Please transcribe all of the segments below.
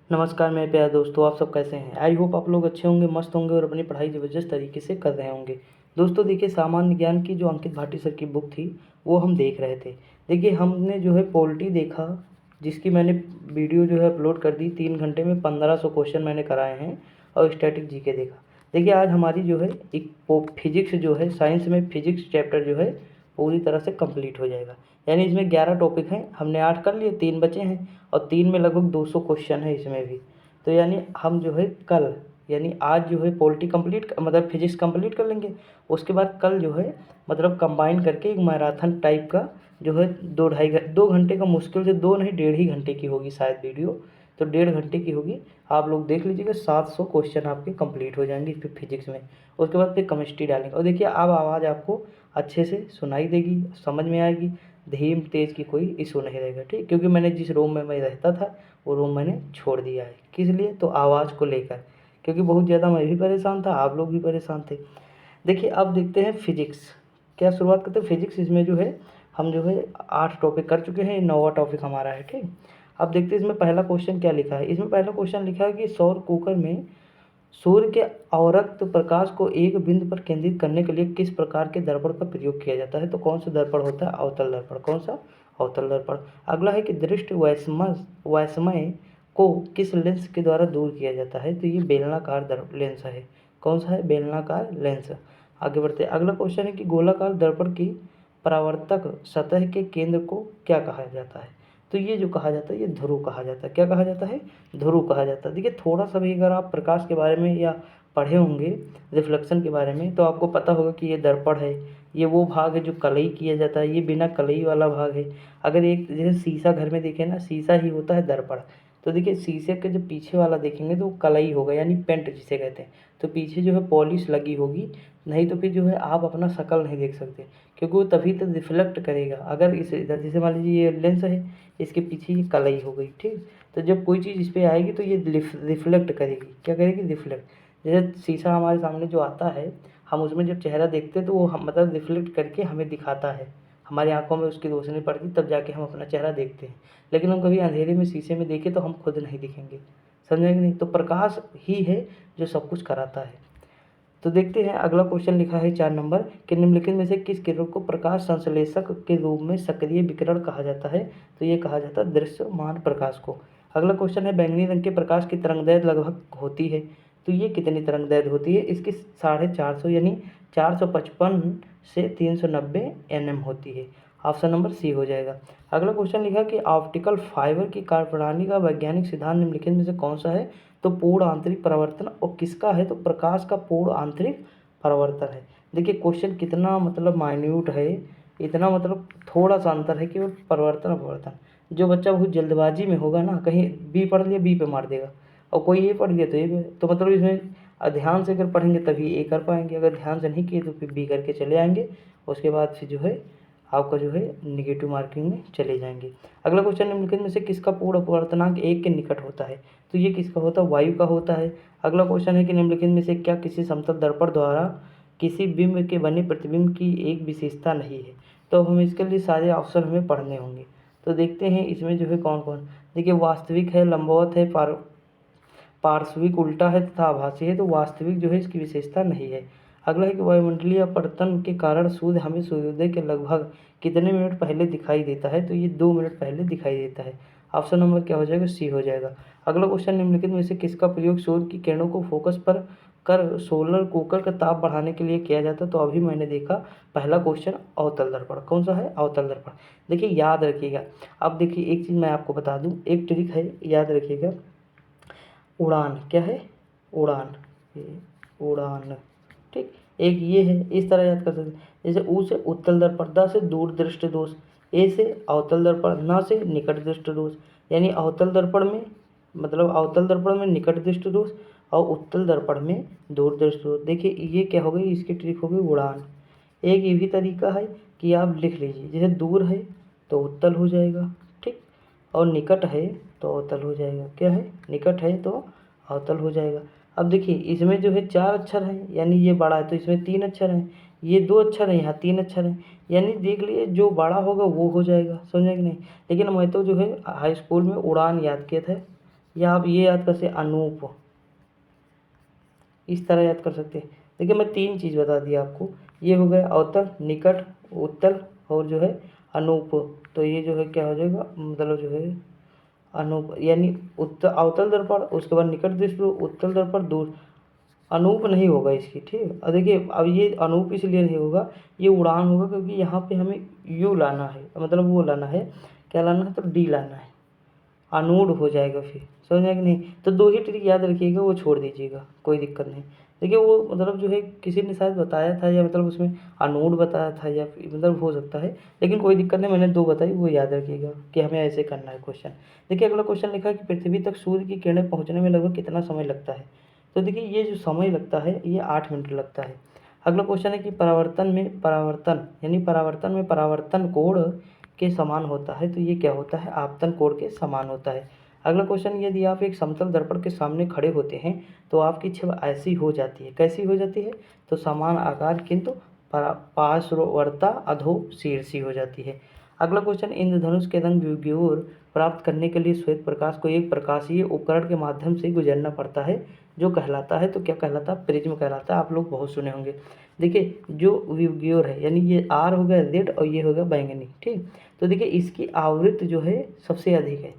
नमस्कार मेरे प्यारे दोस्तों, आप सब कैसे हैं। आई होप आप लोग अच्छे होंगे, मस्त होंगे और अपनी पढ़ाई ज़बरदस्त तरीके से कर रहे होंगे। दोस्तों देखिए, सामान्य ज्ञान की जो अंकित भाटी सर की बुक थी वो हम देख रहे थे। देखिए हमने जो है पोल्टी देखा, जिसकी मैंने वीडियो जो है अपलोड कर दी। 3 घंटे में 1500 क्वेश्चन मैंने कराए हैं और स्टैटिक जीके देखा। देखिए आज हमारी जो है एक फिजिक्स जो है, साइंस में फिजिक्स चैप्टर जो है पूरी तरह से कंप्लीट हो जाएगा। यानी इसमें 11 टॉपिक हैं, हमने 8 कर लिए, 3 बचे हैं और 3 में लगभग 200 क्वेश्चन है इसमें भी। तो यानी हम जो है कल, यानी आज जो है पोल्टी कंप्लीट मतलब फिजिक्स कंप्लीट कर लेंगे। उसके बाद कल जो है मतलब कंबाइन करके एक मैराथन टाइप का जो है 2 घंटे का, मुश्किल से 2 नहीं 1.5 घंटे की होगी शायद वीडियो। तो 1.5 घंटे की होगी। आप लोग देख लीजिएगा, 700 क्वेश्चन आपके कंप्लीट हो जाएंगे फिर फिजिक्स में। उसके बाद फिर केमिस्ट्री डालेंगे और देखिए अब आवाज़ आपको अच्छे से सुनाई देगी, समझ में आएगी। धीम तेज़ की कोई इशू नहीं रहेगा, ठीक। क्योंकि मैंने जिस रूम में मैं रहता था वो रूम मैंने छोड़ दिया है। किस लिए? तो आवाज़ को लेकर, क्योंकि बहुत ज़्यादा मैं भी परेशान था, आप लोग भी परेशान थे। देखिए अब देखते हैं फिजिक्स। क्या शुरुआत करते हैं फिजिक्स। इसमें जो है हम जो है 8 टॉपिक कर चुके हैं, 9वां टॉपिक हमारा है, ठीक। अब देखते हैं इसमें पहला क्वेश्चन क्या लिखा है। इसमें पहला क्वेश्चन लिखा है कि सौर कुकर में सूर्य के अवरक्त प्रकाश को एक बिंदु पर केंद्रित करने के लिए किस प्रकार के दर्पण का प्रयोग किया जाता है। तो कौन सा दर्पण होता है? अवतल दर्पण। कौन सा? अवतल दर्पण। अगला है कि दृष्टि वैषम्य को किस लेंस के द्वारा दूर किया जाता है। तो ये बेलनाकार लेंस है। कौन सा है? बेलनाकार लेंस। आगे बढ़ते हैं। अगला क्वेश्चन है कि गोलाकार दर्पण की परावर्तक सतह के केंद्र को क्या कहा जाता है। तो ये जो कहा जाता है ये ध्रुव कहा जाता है। क्या कहा जाता है? ध्रुव कहा जाता है। देखिए थोड़ा सा भी अगर आप प्रकाश के बारे में या पढ़े होंगे रिफ्लेक्शन के बारे में, तो आपको पता होगा कि ये दर्पण है, ये वो भाग है जो कलई किया जाता है, ये बिना कलई वाला भाग है। अगर एक जैसे शीशा घर में देखें ना, शीशा ही होता है दर्पण। तो देखिए शीशे के जो पीछे वाला देखेंगे तो वो कलई होगा, यानी पेंट जिसे कहते हैं। तो पीछे जो है पॉलिश लगी होगी, नहीं तो फिर जो है आप अपना शक्ल नहीं देख सकते, क्योंकि वो तभी तो रिफ्लेक्ट करेगा। अगर इस इधर जैसे मान लीजिए ये लेंस है, इसके पीछे ये कलई हो गई, ठीक। तो जब कोई चीज़ इस पे आएगी तो ये रिफ्लेक्ट करेगी। क्या करेगी? रिफ्लेक्ट। जैसे शीशा हमारे सामने जो आता है, हम उसमें जब चेहरा देखते हैं तो वो हम मतलब रिफ्लेक्ट करके हमें दिखाता है, हमारी आंखों में उसकी रोशनी पड़ती तब जाके हम अपना चेहरा देखते हैं। लेकिन हम कभी अंधेरे में शीशे में देखें तो हम खुद नहीं दिखेंगे, समझेंगे नहीं। तो प्रकाश ही है जो सब कुछ कराता है। तो देखते हैं अगला क्वेश्चन लिखा है 4 नंबर कि निम्नलिखित में से किस किरण को प्रकाश संश्लेषक के रूप में सक्रिय विकिरण कहा जाता है। तो ये कहा जाता है दृश्यमान प्रकाश को। अगला क्वेश्चन है बैंगनी रंग के प्रकाश की तरंगदैर्घ्य लगभग होती है। तो ये कितनी तरंगदैर्घ्य होती है? इसकी 450 यानी 455 से 390 एनएम होती है। ऑप्शन नंबर सी हो जाएगा। अगला क्वेश्चन लिखा कि ऑप्टिकल फाइबर की कार्यप्रणाली का वैज्ञानिक सिद्धांत निम्नलिखित में से कौन सा है। तो पूर्ण आंतरिक परावर्तन। और किसका है? तो प्रकाश का पूर्ण आंतरिक परावर्तन है। देखिए क्वेश्चन कितना मतलब माइन्यूट है, इतना मतलब थोड़ा सा अंतर है कि वो परिवर्तन अपवर्तन। जो बच्चा बहुत जल्दबाजी में होगा ना, कहीं बी पढ़ लिया बी पे मार देगा, और कोई ए पढ़ लिया तो ए पे। तो मतलब इसमें ध्यान से अगर पढ़ेंगे तभी ए कर पाएंगे, अगर ध्यान से नहीं किए तो फिर बी करके चले आएंगे। उसके बाद फिर जो है आपका जो है निगेटिव मार्किंग में चले जाएंगे। अगला क्वेश्चन निम्नलिखित में से किसका पूर्ण अपवर्तनांक 1 के निकट होता है। तो ये किसका होता है? वायु का होता है। अगला क्वेश्चन है कि निम्नलिखित में से क्या किसी समतल दर्पण द्वारा किसी बिंब के बने प्रतिबिंब की एक विशेषता नहीं है। तो हम इसके लिए सारे ऑप्शन हमें पढ़ने होंगे। तो देखते हैं इसमें जो है कौन कौन। देखिए वास्तविक है, लंबवत है, पार्श्विक उल्टा है तथा आभासी है। तो वास्तविक जो है इसकी विशेषता नहीं है। अगला है कि वायुमंडलीय अपवर्तन के कारण सूर्य हमें सूर्योदय के लगभग कितने मिनट पहले दिखाई देता है। तो ये 2 मिनट पहले दिखाई देता है। ऑप्शन नंबर क्या हो जाएगा? सी हो जाएगा। अगला क्वेश्चन निम्नलिखित में से किसका प्रयोग सूर्य की किरणों को फोकस पर कर सोलर कुकर का ताप बढ़ाने के लिए किया जाता है। तो अभी मैंने देखा पहला क्वेश्चन अवतल दर्पण। कौन सा है? अवतल दर्पण। देखिए याद रखिएगा। अब देखिए एक चीज़ मैं आपको बता दूं, एक ट्रिक है, याद रखिएगा। उड़ान क्या है? उड़ान, उड़ान, ठीक। एक ये है, इस तरह याद कर सकते हैं। जैसे ऊ से उत्तल दर्पण, द से दूर दृष्टि दोष, ए से अवतल दर्पण, न से निकट दृष्टि दोष। यानी अवतल दर्पण में मतलब अवतल दर्पण में निकट दृष्टि दोष और उत्तल दर्पण में दूर दृष्टि दोष। देखिए ये क्या हो गई? इसकी ट्रिक हो गई उड़ान। एक ये भी तरीका है कि आप लिख लीजिए, जैसे दूर है तो उत्तल हो जाएगा, ठीक, और निकट है तो अवतल हो जाएगा। क्या है? निकट है तो अवतल हो जाएगा। अब देखिए इसमें जो है 4 अक्षर हैं, यानी ये बड़ा है तो इसमें 3 अक्षर हैं, ये 2 अक्षर हैं, यहाँ 3 अक्षर हैं। यानी देख लिए जो बड़ा होगा वो हो जाएगा, समझे कि नहीं। लेकिन मैं तो जो है हाई स्कूल में उड़ान याद किया था, या आप ये याद कर सकते अनूप, इस तरह याद कर सकते हैं। देखिए मैं 3 चीज़ बता दी आपको, ये हो गया अवतल, निकट, उत्तल और जो है अनूप। तो ये जो है क्या हो जाएगा, मतलब जो है अनूप यानी अवतल दर्पण, उसके बाद निकट दृष्टि, उत्तल दर्पण, दूर। अनूप नहीं होगा इसकी, ठीक है। और देखिए अब ये अनूप इसलिए नहीं होगा, ये उड़ान होगा क्योंकि यहाँ पे हमें यू लाना है, मतलब वो लाना है, क्या लाना है, तो डी लाना है, अनूड हो जाएगा फिर, समझ में कि नहीं। तो 2 ही ट्रिक याद रखिएगा, वो छोड़ दीजिएगा, कोई दिक्कत नहीं। देखिए वो मतलब जो है किसी ने शायद बताया था, या मतलब उसमें अनूड बताया था, या फिर मतलब हो सकता है, लेकिन कोई दिक्कत नहीं, मैंने 2 बताई, वो याद रखिएगा कि हमें ऐसे करना है क्वेश्चन। देखिए अगला क्वेश्चन लिखा है कि पृथ्वी तक सूर्य की किरणें पहुँचने में लगभग कितना समय लगता है। तो देखिए ये जो समय लगता है ये 8 मिनट लगता है। अगला क्वेश्चन है कि परावर्तन में परावर्तन कोण के समान होता है, तो ये क्या होता है, आपतन कोण के समान होता है। अगला क्वेश्चन, यदि आप एक समतल दर्पण के सामने खड़े होते हैं तो आपकी छवि ऐसी हो जाती है, कैसी हो जाती है, तो समान आकार किंतु पार्श्ववर्ता अधो शीर्षी हो जाती है। अगला क्वेश्चन, इंद्रधनुष के रंग विग्योर प्राप्त करने के लिए श्वेत प्रकाश को एक प्रकाशीय उपकरण के माध्यम से गुजरना पड़ता है, जो कहलाता है, तो क्या कहलाता है, प्रिज्म कहलाता है। आप लोग बहुत सुने होंगे। देखिए जो विग्योर है, यानी ये आर हो गया रेड और ये हो गया बैंगनी, ठीक। तो देखिए इसकी आवृत्ति जो है सबसे अधिक है,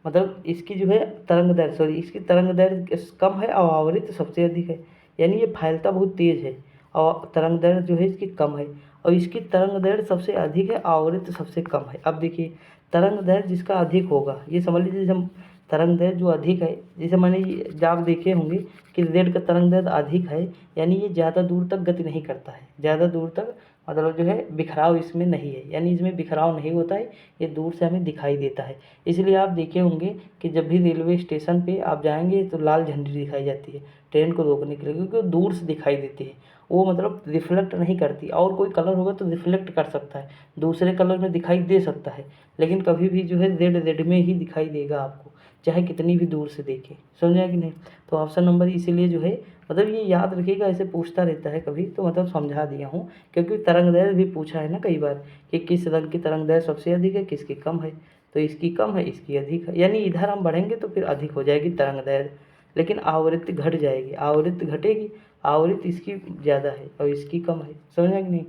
मतलब इसकी जो है तरंग दैर्ध्य, सॉरी इसकी तरंग दैर्ध्य कम है और आवृत्ति सबसे अधिक है, यानी ये फैलता बहुत तेज है, और तरंग दैर्ध्य जो है इसकी कम है, और इसकी तरंग दैर्ध्य सबसे अधिक है, आवृत्ति सबसे कम है। अब देखिए तरंग दैर्ध्य जिसका अधिक होगा, ये समझ लीजिए जैसे हम तरंग दैर्ध्य जो अधिक है, जैसे मैंने जब आप देखे होंगे कि रेड का तरंग दैर्ध्य अधिक है, यानी ये ज़्यादा दूर तक गति नहीं करता है, ज़्यादा दूर तक मतलब जो है बिखराव इसमें नहीं है, यानी इसमें बिखराव नहीं होता है, ये दूर से हमें दिखाई देता है। इसलिए आप देखे होंगे कि जब भी रेलवे स्टेशन पे आप जाएंगे तो लाल झंडी दिखाई जाती है ट्रेन को रोकने के लिए, क्योंकि वो दूर से दिखाई देती है, वो मतलब रिफ्लेक्ट नहीं करती। और कोई कलर होगा तो रिफ्लेक्ट कर सकता है, दूसरे कलर में दिखाई दे सकता है, लेकिन कभी भी जो है रेड रेड में ही दिखाई देगा आपको, चाहे कितनी भी दूर से देखें, समझा कि नहीं। तो ऑप्शन नंबर इसीलिए जो है, मतलब ये याद रखिएगा, ऐसे पूछता रहता है कभी, तो मतलब समझा दिया हूँ, क्योंकि तरंग दैर्ध्य भी पूछा है ना कई बार कि किस रंग की तरंग दैर्ध्य सबसे अधिक है, किसकी कम है, तो इसकी कम है, इसकी अधिक है, यानी इधर हम बढ़ेंगे तो फिर अधिक हो जाएगी तरंग दैर्ध्य, लेकिन आवृत्ति घट जाएगी, आवृत्ति घटेगी, आवृत्ति इसकी ज़्यादा है और इसकी कम है, समझा कि नहीं।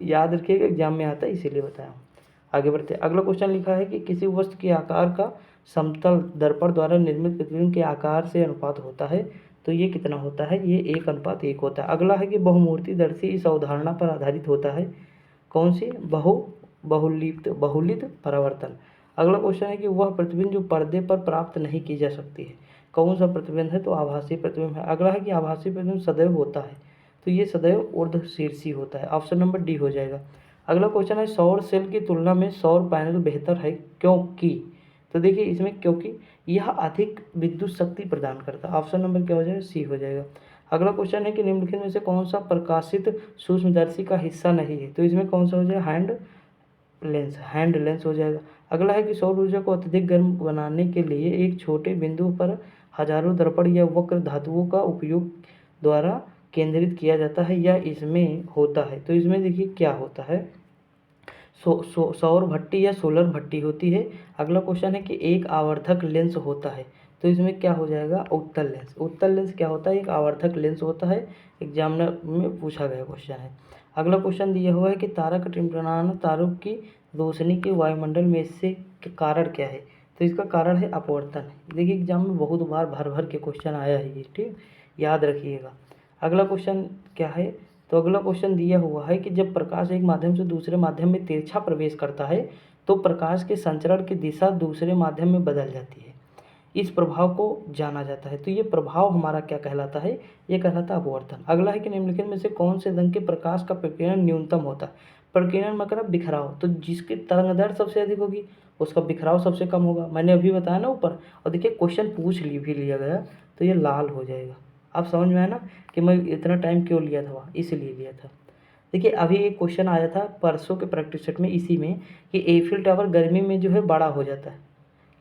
याद रखिएगा, एग्जाम में आता है इसीलिए बताया हूँ। आगे बढ़ते हैं। अगला क्वेश्चन लिखा है कि किसी वस्तु के आकार का समतल दर्पण द्वारा निर्मित प्रतिबिंब के आकार से अनुपात होता है, तो ये कितना होता है, ये 1:1 होता है। अगला है कि बहुमूर्तिदर्शी इस अवधारणा पर आधारित होता है, कौन सी, बहुलित परावर्तन। अगला क्वेश्चन है कि वह प्रतिबिंब जो पर्दे पर प्राप्त नहीं की जा सकती है, कौन सा प्रतिबिंब है, तो आभासी प्रतिबिंब है। अगला है कि आभासी प्रतिबिंब सदैव होता है, तो ये सदैव ऊर्ध्वशीर्षी होता है, ऑप्शन नंबर डी हो जाएगा। अगला क्वेश्चन है सौर सेल की तुलना में सौर पैनल बेहतर है क्योंकि, तो देखिए इसमें क्योंकि यह अधिक विद्युत शक्ति प्रदान करता है, ऑप्शन नंबर क्या हो जाएगा, सी हो जाएगा। अगला क्वेश्चन है कि निम्नलिखित में से कौन सा प्रकाशित सूक्ष्मदर्शी का हिस्सा नहीं है, तो इसमें कौन सा हो जाएगा, हैंड लेंस हो जाएगा। अगला है कि सौर ऊर्जा को अत्यधिक गर्म बनाने के लिए एक छोटे बिंदु पर हजारों दर्पण या वक्र धातुओं का उपयोग द्वारा केंद्रित किया जाता है या इसमें होता है, तो इसमें देखिए क्या होता है, सौर भट्टी या सोलर भट्टी होती है। अगला क्वेश्चन है कि एक आवर्धक लेंस होता है, तो इसमें क्या हो जाएगा, उत्तल लेंस। उत्तल लेंस क्या होता है, एक आवर्धक लेंस होता है, एग्जामिनर में पूछा गया क्वेश्चन है। अगला क्वेश्चन दिया हुआ है कि तारा का टिमटिमाना तारों की रोशनी के वायुमंडल में इससे के कारण क्या है, तो इसका कारण है अपवर्तन। देखिए एग्जाम में बहुत बार भर भर के क्वेश्चन आया है ये, ठीक, याद रखिएगा। अगला क्वेश्चन क्या है, तो अगला क्वेश्चन दिया हुआ है कि जब प्रकाश एक माध्यम से दूसरे माध्यम में तिरछा प्रवेश करता है तो प्रकाश के संचरण की दिशा दूसरे माध्यम में बदल जाती है, इस प्रभाव को जाना जाता है, तो ये प्रभाव हमारा क्या कहलाता है, ये कहलाता है अपवर्तन। अगला है कि निम्नलिखित में से कौन से रंग के प्रकाश का प्रकीर्णन न्यूनतम होता है, प्रकीर्णन मतलब बिखराव, तो जिसकी तरंगदैर्ध्य सबसे अधिक होगी उसका बिखराव सबसे कम होगा, मैंने अभी बताया ना ऊपर। और देखिए क्वेश्चन पूछ भी लिया गया, तो ये लाल हो जाएगा। आप समझ में आया ना कि मैं इतना टाइम क्यों लिया था वहाँ, इसलिए लिया था। देखिए अभी एक क्वेश्चन आया था परसों के प्रैक्टिस सेट में इसी में, कि एफिल टावर गर्मी में जो है बड़ा हो जाता है,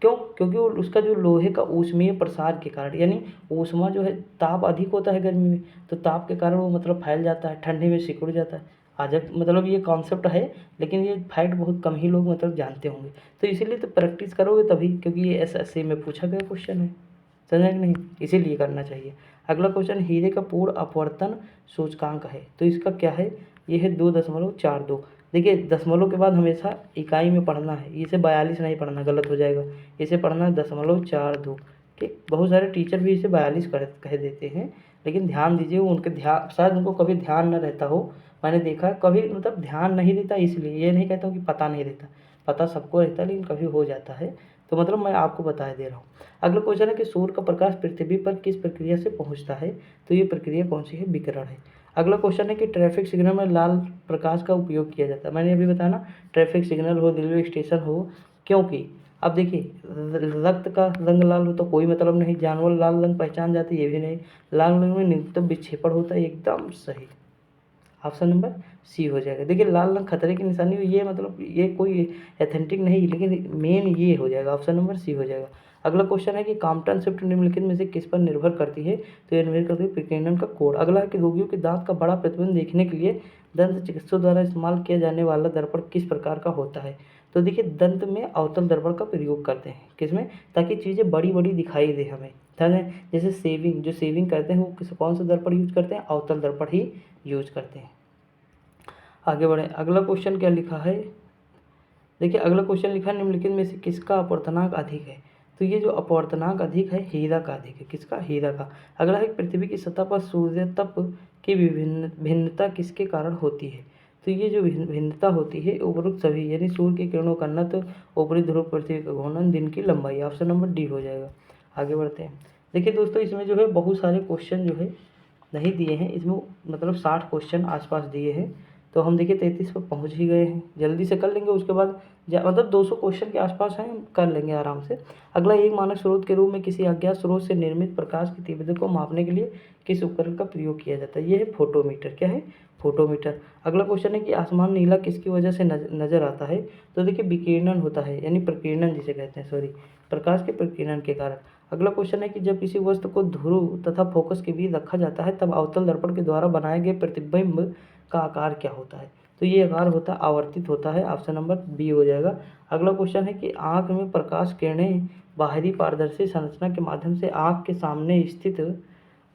क्यों, क्योंकि वो उसका जो लोहे का ऊष्मीय प्रसार के कारण, यानी ऊष्मा जो है ताप अधिक होता है गर्मी में, तो ताप के कारण वो मतलब फैल जाता है, ठंडी में सिकुड़ जाता है। आजक मतलब ये कॉन्सेप्ट है, लेकिन ये फैक्ट बहुत कम ही लोग मतलब जानते होंगे। तो इसीलिए तो प्रैक्टिस करोगे तभी, क्योंकि ये एसएससी में पूछा गया क्वेश्चन है, समझा कि नहीं, इसीलिए करना चाहिए। अगला क्वेश्चन, हीरे का पूर्ण अपवर्तन सूचकांक है, तो इसका क्या है, ये है 2.42। देखिए दशमलव के बाद हमेशा इकाई में पढ़ना है, इसे 42 नहीं पढ़ना, गलत हो जाएगा, इसे पढ़ना है 0.42। ठीक, बहुत सारे टीचर भी इसे 42 कह देते हैं, लेकिन ध्यान दीजिए, वो उनके ध्यान, शायद उनको कभी ध्यान न रहता हो, मैंने देखा कभी मतलब ध्यान नहीं देता, इसलिए ये नहीं कहता हूँ कि पता नहीं रहता, पता सबको रहता है, लेकिन कभी हो जाता है, तो मतलब मैं आपको बता दे रहा हूँ। अगला क्वेश्चन है कि सूर्य का प्रकाश पृथ्वी पर किस प्रक्रिया से पहुँचता है, तो ये प्रक्रिया कौन सी है, विकिरण है। अगला क्वेश्चन है कि ट्रैफिक सिग्नल में लाल प्रकाश का उपयोग किया जाता है, मैंने अभी बताया ना, ट्रैफिक सिग्नल हो, रेलवे स्टेशन हो, क्योंकि अब देखिए रक्त का रंग लाल हो तो कोई मतलब नहीं, जानवर लाल रंग पहचान जाते ये भी नहीं, लाल रंग में न्यूनतम विक्षेपण होता है, एकदम सही, ऑप्शन नंबर सी हो जाएगा। देखिए लाल रंग खतरे की निशानी, ये मतलब ये कोई एथेंटिक नहीं, लेकिन मेन ये हो जाएगा, ऑप्शन नंबर सी हो जाएगा। अगला क्वेश्चन है कि कॉम्पटन शिफ्ट निम्नलिखित में से किस पर निर्भर करती है, तो ये निर्भर करती है प्रकीर्णन का कोण। अगला है कि रोगियों के दांत का बड़ा प्रतिबिंब देखने के लिए दंत चिकित्सकों द्वारा इस्तेमाल किया जाने वाला दर्पण किस प्रकार का होता है, तो देखिए दंत में अवतल दर्पण का प्रयोग करते हैं, किसमें, ताकि चीज़ें बड़ी बड़ी दिखाई दे हमें, जैसे सेविंग, जो सेविंग करते हैं वो कौन सा दर्पण यूज करते हैं, अवतल दर्पण ही यूज करते हैं। आगे बढ़े, अगला क्वेश्चन क्या लिखा है, देखिए अगला क्वेश्चन लिखा है निम्नलिखित में से किसका अपवर्तनांक अधिक है, तो ये जो अपवर्तनांक अधिक है हीरा का अधिक है, किसका, हीरा का। अगला है पृथ्वी की सतह पर सूर्य तप की भिन्नता किसके कारण होती है, तो ये जो भिन्नता होती है उपरोक्त सभी, यानी सूर्य की किरणों का घनत्व, ऊपरी ध्रुव, पृथ्वी का घूर्णन, दिन की लंबाई, ऑप्शन नंबर डी हो जाएगा। आगे बढ़ते हैं। देखिए दोस्तों इसमें जो है बहुत सारे क्वेश्चन जो है नहीं दिए हैं, इसमें मतलब 60 क्वेश्चन आसपास दिए हैं, तो हम देखिए 33 पर पहुंच ही गए हैं, जल्दी से कर लेंगे, उसके बाद मतलब 200 क्वेश्चन के आसपास हैं, कर लेंगे आराम से। अगला, एक मानक स्रोत के रूप में किसी अज्ञात स्रोत से निर्मित प्रकाश की तीव्रता को मापने के लिए किस उपकरण का प्रयोग किया जाता है, ये है फोटोमीटर, क्या है, फोटोमीटर। अगला क्वेश्चन है कि आसमान नीला किसकी वजह से नजर आता है, तो देखिए विकिरणन होता है, यानी प्रकीर्णन जिसे कहते हैं, सॉरी, प्रकाश के प्रकीर्णन के कारण। अगला क्वेश्चन है कि जब किसी वस्तु को ध्रुव तथा फोकस के बीच रखा जाता है तब अवतल दर्पण के द्वारा बनाए गए प्रतिबिंब का आकार क्या होता है, तो ये आकार होता है आवर्तित होता है, ऑप्शन नंबर बी हो जाएगा। अगला क्वेश्चन है कि आँख में प्रकाश किरणें बाहरी पारदर्शी संरचना के माध्यम से आँख के सामने स्थित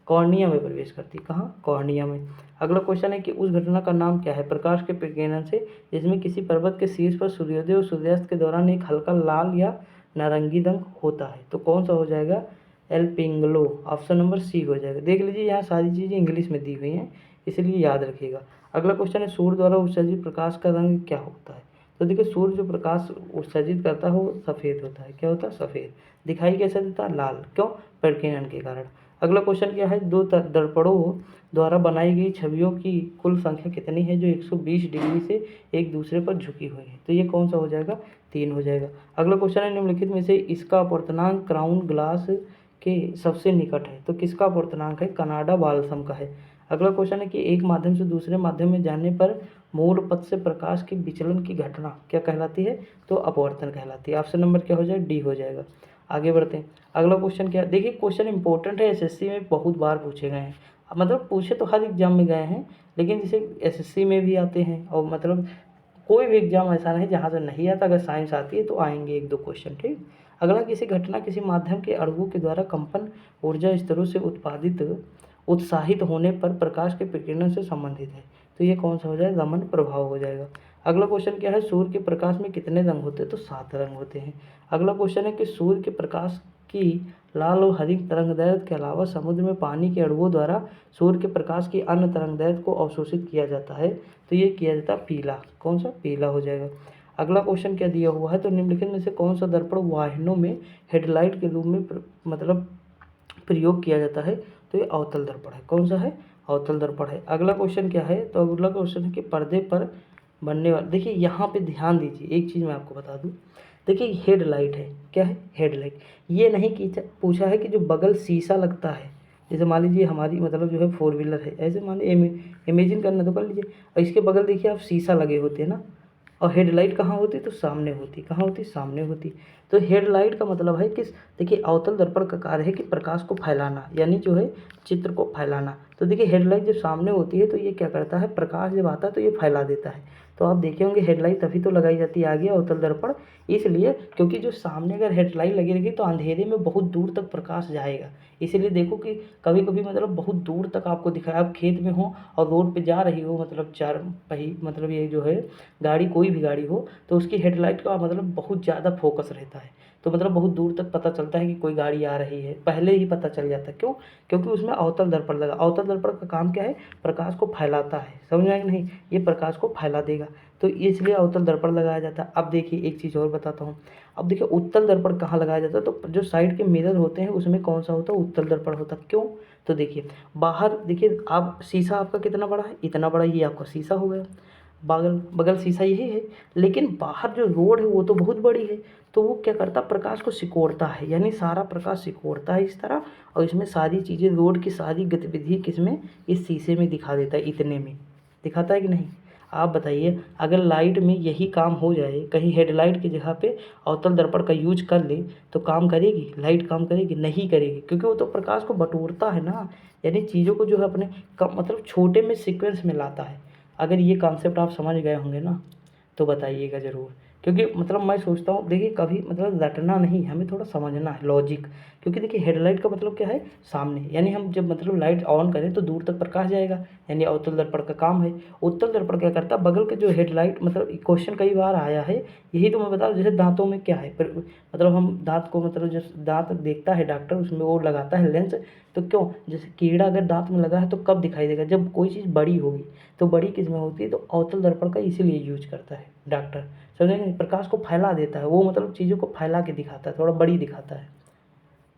कॉर्निया में प्रवेश करती है, कहाँ, कॉर्निया में। अगला क्वेश्चन है कि उस घटना का नाम क्या है प्रकाश के प्रकीर्णन से जिसमें किसी पर्वत के शीर्ष पर सूर्योदय और सूर्यास्त के दौरान एक हल्का लाल या नारंगी रंग होता है, तो कौन सा हो जाएगा, एल्पिंगलो, ऑप्शन नंबर सी हो जाएगा। देख लीजिए यहाँ सारी चीज़ें इंग्लिश में दी हुई हैं, इसलिए याद रखिएगा। अगला क्वेश्चन है सूर्य द्वारा उत्सर्जित प्रकाश का रंग क्या होता है, तो देखिए सूर्य जो प्रकाश उत्सर्जित करता है वो सफ़ेद होता है, क्या होता है, सफ़ेद। दिखाई कैसा देता है, लाल, क्यों, प्रकीर्णन के कारण। अगला क्वेश्चन क्या है, दो दर्पणों द्वारा बनाई गई छवियों की कुल संख्या कितनी है जो 120 डिग्री से एक दूसरे पर झुकी हुई है, तो ये कौन सा हो जाएगा, 3 हो जाएगा। अगला क्वेश्चन है निम्नलिखित में से इसका अपवर्तनांक क्राउन ग्लास के सबसे निकट है, तो किसका अपवर्तनांक है, कनाडा बाल्सम का है। अगला क्वेश्चन है कि एक माध्यम से दूसरे माध्यम में जाने पर मूल पथ से प्रकाश के विचलन की घटना क्या कहलाती है, तो अपवर्तन कहलाती है, ऑप्शन नंबर क्या हो जाएगा, डी हो जाएगा। आगे बढ़ते हैं। अगला क्वेश्चन क्या, देखिए क्वेश्चन इंपॉर्टेंट है, एसएससी में बहुत बार पूछे गए हैं, मतलब पूछे तो हर एग्जाम में गए हैं, लेकिन जैसे एसएससी में भी आते हैं, और मतलब कोई भी एग्जाम ऐसा नहीं जहाँ से नहीं आता, अगर साइंस आती है तो आएंगे 1-2 क्वेश्चन, ठीक। अगला, किसी घटना किसी माध्यम के अणुओं के द्वारा कंपन ऊर्जा स्तरों से उत्साहित होने पर प्रकाश के प्रकीर्णन से संबंधित है, तो ये कौन सा हो जाएगा, रमन प्रभाव हो जाएगा। अगला क्वेश्चन क्या है, सूर्य के प्रकाश में कितने रंग होते हैं, तो 7 रंग होते हैं। अगला क्वेश्चन है कि सूर्य के प्रकाश की लाल और हरी तरंगदैर्घ्य के अलावा समुद्र में पानी के अणुओं द्वारा सूर्य के प्रकाश की अन्य तरंगदैर्घ्य को अवशोषित किया जाता है, तो ये किया जाता है पीला, कौन सा, पीला हो जाएगा। अगला क्वेश्चन क्या दिया हुआ है, तो निम्नलिखित में से कौन सा दर्पण वाहनों में हेडलाइट के रूप में मतलब प्रयोग किया जाता है, तो ये अवतल दर्पण है, कौन सा है, अवतल दर्पण है। अगला क्वेश्चन क्या है, तो अगला क्वेश्चन है कि पर्दे पर बनने वाले, देखिए यहाँ पे ध्यान दीजिए, एक चीज़ मैं आपको बता दूँ, देखिए हेडलाइट है, क्या है, हेडलाइट, ये नहीं कि पूछा है कि जो बगल शीशा लगता है, जैसे मान लीजिए हमारी मतलब जो है 4 व्हीलर है, ऐसे मान लीजिए इमेजिन करना तो कर लीजिए, और इसके बगल देखिए आप शीशा लगे होते हैं ना, और हेडलाइट कहाँ होती, तो सामने होती, कहाँ होती, सामने होती। तो हेडलाइट का मतलब है किस, देखिए अवतल दर्पण का कार्य है कि प्रकाश को फैलाना, यानी जो है चित्र को फैलाना। तो देखिए हेडलाइट जब सामने होती है तो ये क्या करता है, प्रकाश जब आता है तो ये फैला देता है। तो आप देखे होंगे हेडलाइट तभी तो लगाई जाती है आगे अवतल दर्पण, इसलिए क्योंकि जो सामने अगर हेडलाइट लगी रहेगी तो अंधेरे में बहुत दूर तक प्रकाश जाएगा। इसीलिए देखो कि कभी कभी मतलब बहुत दूर तक आपको दिखाया, आप खेत में हो और रोड पे जा रही हो, मतलब चार पहिए मतलब ये जो है गाड़ी, कोई भी गाड़ी हो, तो उसकी हेडलाइट का मतलब बहुत ज़्यादा फोकस रहता है। तो मतलब बहुत दूर तक पता चलता है कि कोई गाड़ी आ रही है, पहले ही पता चल जाता है। क्यों, क्योंकि उसमें अवतल दर्पण लगा। अवतल दर्पण का काम क्या है, प्रकाश को फैलाता है। समझ में आया कि नहीं, ये प्रकाश को फैला देगा, तो इसलिए अवतल दर्पण लगाया जाता है। अब देखिए एक चीज़ और बताता हूँ। अब देखिए उत्तल दर्पण कहाँ लगाया जाता है, तो जो साइड के मिरर होते हैं उसमें कौन सा होता है, उत्तल दर्पण होता है। क्यों, तो देखिए बाहर देखिए आप शीशा आपका कितना बड़ा है, इतना बड़ा, ये आपका शीशा हो गया, बगल बगल शीशा यही है, लेकिन बाहर जो रोड है वो तो बहुत बड़ी है। तो वो क्या करता है, प्रकाश को सिकोड़ता है, यानी सारा प्रकाश सिकोड़ता है इस तरह, और इसमें सारी चीज़ें, रोड की सारी गतिविधि किसमें, इस शीशे में दिखा देता है, इतने में दिखाता है कि नहीं। आप बताइए अगर लाइट में यही काम हो जाए, कहीं हेडलाइट की जगह पे अवतल दर्पण का यूज कर ले, तो काम करेगी लाइट, काम करेगी, नहीं करेगी, क्योंकि वो तो प्रकाश को बटोरता है ना, यानी चीज़ों को जो है अपने कम मतलब छोटे में सीक्वेंस में लाता है। अगर ये कॉन्सेप्ट आप समझ गए होंगे ना, तो बताइएगा ज़रूर। क्योंकि मतलब मैं सोचता हूँ, देखिए कभी मतलब रटना नहीं, हमें थोड़ा समझना है लॉजिक। क्योंकि देखिए हेडलाइट का मतलब क्या है, सामने, यानी हम जब मतलब लाइट ऑन करें तो दूर तक प्रकाश जाएगा, यानी अवतल दर्पण का काम है। उत्तल दर्पण क्या करता है, बगल के जो हेडलाइट, मतलब क्वेश्चन कई बार आया है, यही तो मैं बता रहा हूँ। जैसे दांतों में क्या है, मतलब हम दांत को, मतलब जैसे दांत देखता है डॉक्टर, उसमें वो लगाता है लेंस। तो क्यों, जैसे कीड़ा अगर दांत में लगा है तो कब दिखाई देगा, जब कोई चीज़ बड़ी होगी। तो बड़ी किस में होती है, तो अवतल दर्पण का इसीलिए यूज करता है डॉक्टर। समझेंगे, प्रकाश को फैला देता है वो, मतलब चीज़ों को फैला के दिखाता है, थोड़ा बड़ी दिखाता है।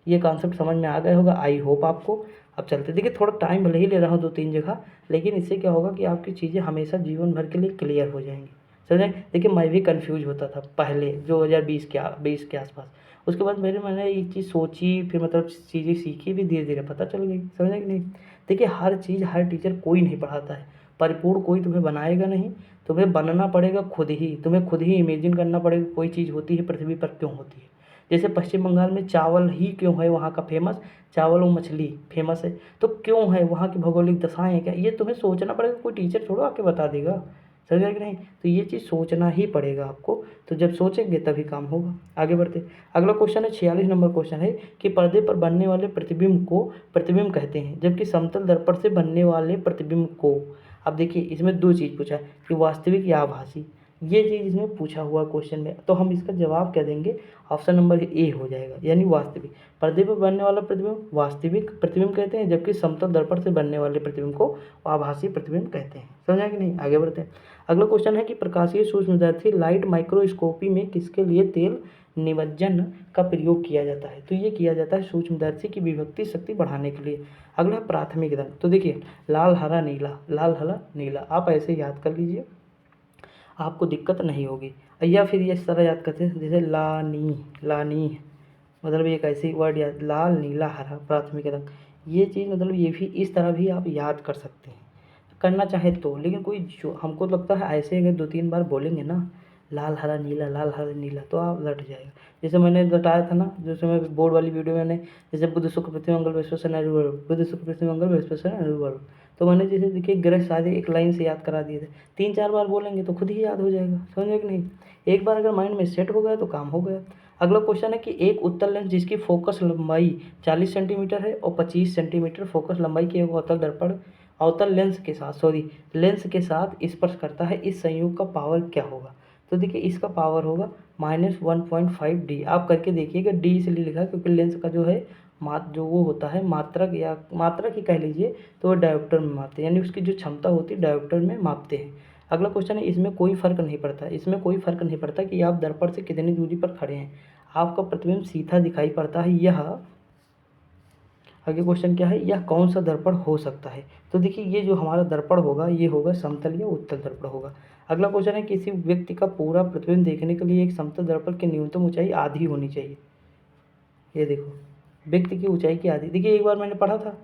ये कॉन्सेप्ट समझ में आ गया होगा, आई होप आपको। अब चलते, देखिए थोड़ा टाइम भले ही ले रहा हूँ 2-3 जगह, लेकिन इससे क्या होगा कि आपकी चीज़ें हमेशा जीवन भर के लिए क्लियर हो जाएंगी। समझें, देखिए मैं भी कंफ्यूज होता था पहले 2020 के 20 के आसपास। उसके बाद मैंने ये चीज़ सोची, फिर मतलब चीज़ें सीखी भी, धीरे धीरे पता चल गई। समझे कि नहीं। देखिए हर चीज़, हर टीचर कोई नहीं पढ़ाता है, परिपूर्ण कोई तुम्हें बनाएगा नहीं, तुम्हें बनना पड़ेगा खुद ही, तुम्हें खुद ही इमेजिन करना पड़ेगा कोई चीज़ होती है पृथ्वी पर, क्यों होती है। जैसे पश्चिम बंगाल में चावल ही क्यों है वहाँ का फेमस, चावल और मछली फेमस है, तो क्यों है, वहाँ की भौगोलिक दशाएं हैं क्या, ये तुम्हें सोचना पड़ेगा, कोई टीचर थोड़ा आके बता देगा। समझ कि नहीं। तो ये चीज़ सोचना ही पड़ेगा आपको, तो जब सोचेंगे तभी काम होगा। आगे बढ़ते, अगला क्वेश्चन है 46 नंबर क्वेश्चन है कि पर्दे पर बनने वाले प्रतिबिंब को प्रतिबिंब कहते हैं, जबकि समतल दर्पण से बनने वाले प्रतिबिंब को। अब देखिए इसमें दो चीज़ पूछा है कि वास्तविक या आभासी, ये चीज़ इसमें पूछा हुआ क्वेश्चन में, तो हम इसका जवाब क्या देंगे, ऑप्शन नंबर ए हो जाएगा, यानी वास्तविक। पर्दे पर बनने वाला प्रतिबिंब वास्तविक प्रतिबिंब कहते हैं, जबकि समतल दर्पण से बनने वाले प्रतिबिंब को आभासी प्रतिबिंब कहते हैं। समझा कि नहीं, आगे बढ़ते हैं। अगला क्वेश्चन है कि प्रकाशीय सूक्ष्मदर्शी लाइट माइक्रोस्कोपी में किसके लिए तेल निमज्जन का प्रयोग किया जाता है, तो ये किया जाता है सूक्ष्मदर्शी की विभक्ति शक्ति बढ़ाने के लिए। अगला प्राथमिक रंग, तो देखिए लाल हरा नीला, लाल हरा नीला, आप ऐसे याद कर लीजिए, आपको दिक्कत नहीं होगी। या फिर इस तरह याद करते हैं, जैसे लानी लानी, मतलब एक ऐसी वर्ड याद, लाल नीला हरा प्राथमिक रंग, ये चीज़ मतलब ये भी इस तरह भी आप याद कर सकते हैं, करना चाहे तो। लेकिन कोई जो हमको लगता है ऐसे अगर 2-3 बार बोलेंगे ना, लाल हरा नीला, लाल हरा नीला, तो आप रट जाएगा। जैसे मैंने बताया था ना, जैसे मैं बोर्ड वाली वीडियो मैंने, जैसे बुध शुक्र पृथ्वी मंगल बृहस्पति शनि रवि, बुध शुक्र पृथ्वी मंगल बृहस्पति शनि रवि, तो मैंने जैसे देखिए ग्रह सारे एक लाइन से याद करा दिए थे। 3-4 बार बोलेंगे तो खुद ही याद हो जाएगा। समझे कि नहीं, एक बार अगर माइंड में सेट हो गया तो काम हो गया। अगला क्वेश्चन है कि एक उत्तल लेंस जिसकी फोकस लंबाई 40 सेंटीमीटर है और 25 सेंटीमीटर फोकस लंबाई के एक अवतल दर्पण अवतल लेंस के साथ स्पर्श करता है, इस संयोग का पावर क्या होगा। तो देखिए इसका पावर होगा -1.5D। आप करके देखिएगा, डी इसलिए लिखा क्योंकि लेंस का जो है जो वो होता है मात्रक, या मात्रक ही कह लीजिए, तो वो डायोप्टर में मापते हैं, यानी उसकी जो क्षमता होती है डायोप्टर में मापते हैं। अगला क्वेश्चन है, इसमें कोई फर्क नहीं पड़ता, इसमें कोई फर्क नहीं पड़ता कि आप दर्पण से कितनी दूरी पर खड़े हैं, आपका प्रतिबिंब सीधा दिखाई पड़ता है। यह आगे क्वेश्चन क्या है, यह कौन सा दर्पण हो सकता है। तो देखिए ये जो हमारा दर्पण होगा ये होगा समतल या उत्तल दर्पण होगा। अगला क्वेश्चन है, किसी व्यक्ति का पूरा प्रतिबिंब देखने के लिए एक समतल दर्पण की न्यूनतम ऊंचाई आधी होनी चाहिए। ये देखो, व्यक्ति की ऊंचाई की आधी, देखिए एक बार मैंने पढ़ा था,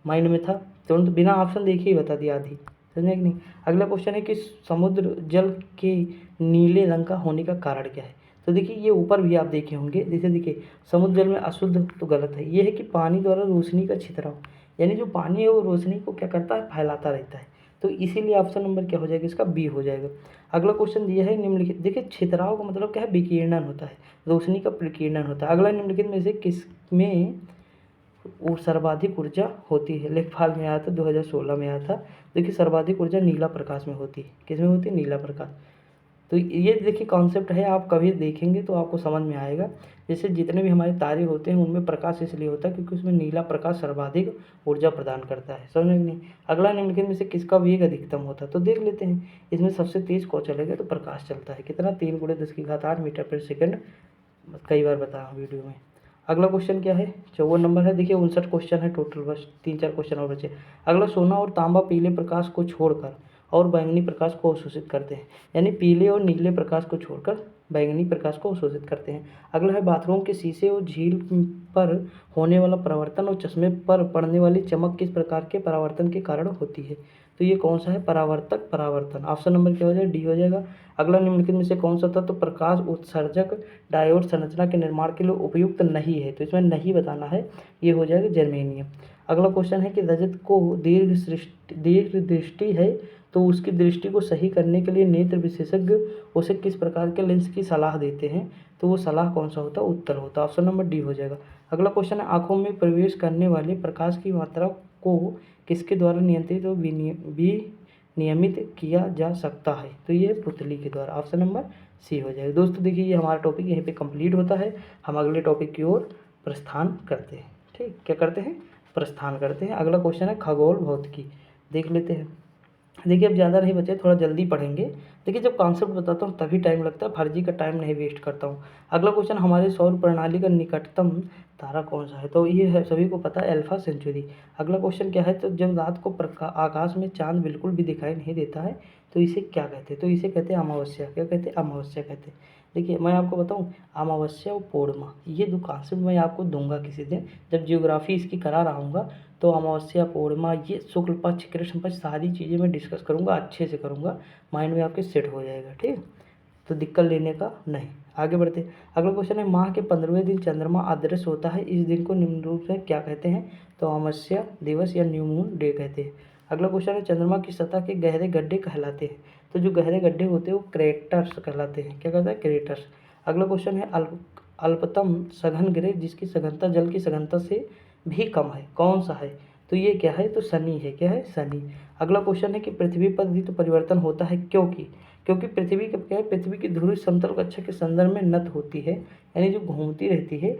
माइंड में था, तुरंत बिना ऑप्शन देखे ही बता दिया आधी। समझे कि नहीं। अगला क्वेश्चन है कि समुद्र जल के नीले रंग का होने का कारण क्या है। तो देखिए ये ऊपर भी आप देखे होंगे, जैसे देखिए समुद्र जल में अशुद्ध तो गलत है, ये है कि पानी द्वारा रोशनी का छितराव, यानी जो पानी है वो रोशनी को क्या करता है, फैलाता रहता है। तो इसीलिए ऑप्शन नंबर क्या हो जाएगा, इसका बी हो जाएगा। अगला क्वेश्चन दिया है निम्नलिखित, देखिए छितराव का मतलब क्या है, विकिरणन होता है, रोशनी का प्रकीर्णन होता है। अगला निम्नलिखित में से किसमें वो सर्वाधिक ऊर्जा होती है, लेखपाल में आया था 2016 में आया था। देखिए सर्वाधिक ऊर्जा नीला प्रकाश में होती है, किसमें होती है, नीला प्रकाश। तो ये देखिए कॉन्सेप्ट है, आप कभी देखेंगे तो आपको समझ में आएगा। जैसे जितने भी हमारे तारे होते हैं उनमें प्रकाश इसलिए होता है क्योंकि उसमें नीला प्रकाश सर्वाधिक ऊर्जा प्रदान करता है, समझ में नहीं। अगला निम्नलिखित में से किसका वेग अधिकतम होता है, तो देख लेते हैं। इसमें सबसे तेज कौन चलेगा, तो प्रकाश चलता है, कितना, 3 × 10⁸ मीटर पर सेकंड, कई बार बताया वीडियो में। अगला क्वेश्चन क्या है, 54 नंबर है। देखिए 59 क्वेश्चन है टोटल, बस 3-4 क्वेश्चन और बचे। अगला, सोना और तांबा पीले प्रकाश को छोड़कर और बैंगनी प्रकाश को अवशोषित करते हैं, यानी पीले और नीले प्रकाश को छोड़कर बैंगनी प्रकाश को अवशोषित करते हैं। अगला है, बाथरूम के शीशे और झील पर होने वाला परावर्तन और चश्मे पर पड़ने वाली चमक किस प्रकार के परावर्तन के कारण होती है। तो ये कौन सा है, परावर्तक परावर्तन। ऑप्शन नंबर क्या हो जाएगा, डी हो जाएगा। अगला, निम्नलिखित में से कौन सा तत्व प्रकाश उत्सर्जक डायोड संरचना के निर्माण के लिए उपयुक्त नहीं है, तो इसमें नहीं बताना है, ये हो जाएगा जर्मेनियम। अगला क्वेश्चन है कि रजत को दीर्घ दृष्टि है तो उसकी दृष्टि को सही करने के लिए नेत्र विशेषज्ञ उसे किस प्रकार के लेंस की सलाह देते हैं, तो वो सलाह कौन सा होता है, उत्तर होता है। ऑप्शन नंबर डी हो जाएगा। अगला क्वेश्चन है, आंखों में प्रवेश करने वाले प्रकाश की मात्रा को किसके द्वारा नियंत्रित और विनियमित किया जा सकता है, तो ये पुतली के द्वारा। ऑप्शन नंबर सी हो जाएगा। दोस्तों देखिए ये हमारा टॉपिक यहीं पे कंप्लीट होता है, हम अगले टॉपिक की ओर प्रस्थान करते हैं। ठीक, क्या करते हैं, प्रस्थान करते हैं। अगला क्वेश्चन है खगोल भौतिकी, देख लेते हैं। देखिए अब ज़्यादा नहीं बचे, थोड़ा जल्दी पढ़ेंगे। देखिए जब कॉन्सेप्ट बताता हूँ तभी टाइम लगता है, फर्जी का टाइम नहीं वेस्ट करता हूँ। अगला क्वेश्चन, हमारे सौर प्रणाली का निकटतम तारा कौन सा है, तो ये है, सभी को पता है, अल्फा सेंचुरी। अगला क्वेश्चन क्या है, तो जब रात को आकाश में चांद बिल्कुल भी दिखाई नहीं देता है तो इसे क्या कहते हैं, तो इसे कहते हैं अमावस्या। क्या कहते हैं, अमावस्या कहते हैं। देखिए मैं आपको बताऊं, अमावस्या और पूर्णिमा, ये दो कॉन्सेप्ट मैं आपको दूंगा किसी दिन, जब जियोग्राफी इसकी करा रहा हूँगा तो अमावस्या पूर्णिमा, ये शुक्ल पक्ष कृष्ण पक्ष सारी चीज़ें मैं डिस्कस करूँगा, अच्छे से करूँगा, माइंड में आपके सेट हो जाएगा। ठीक, तो दिक्कत लेने का नहीं। आगे बढ़ते हैं। अगला क्वेश्चन है, माह के 15वें दिन चंद्रमा अदृश्य होता है, इस दिन को निम्न रूप से क्या कहते हैं, तो अमावस्या दिवस या न्यू मून डे कहते हैं। अगला क्वेश्चन है, चंद्रमा की सतह के गहरे गड्ढे कहलाते हैं, तो जो गहरे गड्ढे होते हैं वो क्रेटर्स कहलाते हैं। क्या कहता है, क्रेटर्स। अगला क्वेश्चन है, अल्पतम सघन ग्रह जिसकी सघनता जल की सघनता से भी कम है, कौन सा है, तो ये क्या है, तो शनि है। क्या है, शनि। अगला क्वेश्चन है कि पृथ्वी पर ऋतु परिवर्तन होता है क्योंकि पृथ्वी का क्या है, पृथ्वी की ध्रुवीय समतल कक्षा के संदर्भ में नत होती है, यानी जो घूमती रहती है।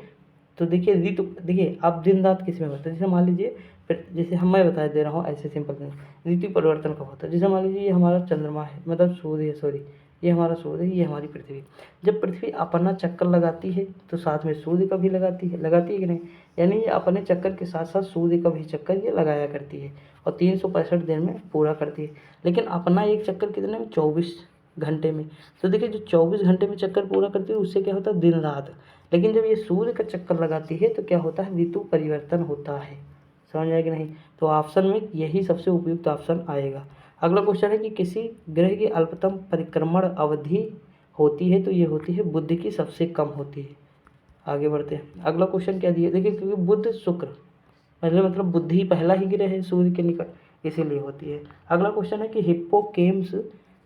तो देखिए ऋतु, देखिए आप दिन रात किस में होता है, जैसे मान लीजिए, जैसे हम मैं बता दे रहा हूँ ऐसे सिंपल में, ऋतु परिवर्तन कब होता है, जैसे मान लीजिए ये हमारा चंद्रमा है, मतलब सूर्य है, सॉरी ये हमारा सूर्य है, ये हमारी पृथ्वी। जब पृथ्वी अपना चक्कर लगाती है तो साथ में सूर्य का भी लगाती है कि नहीं, यानी ये अपने चक्कर के साथ साथ सूर्य का भी चक्कर ये लगाया करती है और 365 दिन में पूरा करती है। लेकिन अपना एक चक्कर कितने में, 24 घंटे में। तो देखिए जो 24 घंटे में चक्कर पूरा करती है उससे क्या होता है, दिन रात। लेकिन जब ये सूर्य का चक्कर लगाती है तो क्या होता है, ऋतु परिवर्तन होता है। समझ आया कि नहीं, तो ऑप्शन में यही सबसे उपयुक्त ऑप्शन आएगा। अगला क्वेश्चन है कि किसी ग्रह की अल्पतम परिक्रमण अवधि होती है, तो ये होती है बुध की सबसे कम होती है। आगे बढ़ते हैं। अगला क्वेश्चन क्या दिया, देखिए क्योंकि बुध शुक्र पहले, मतलब बुद्धि पहला ही ग्रह है सूर्य के निकट, इसीलिए होती है। अगला क्वेश्चन है कि हिप्पोकेम्स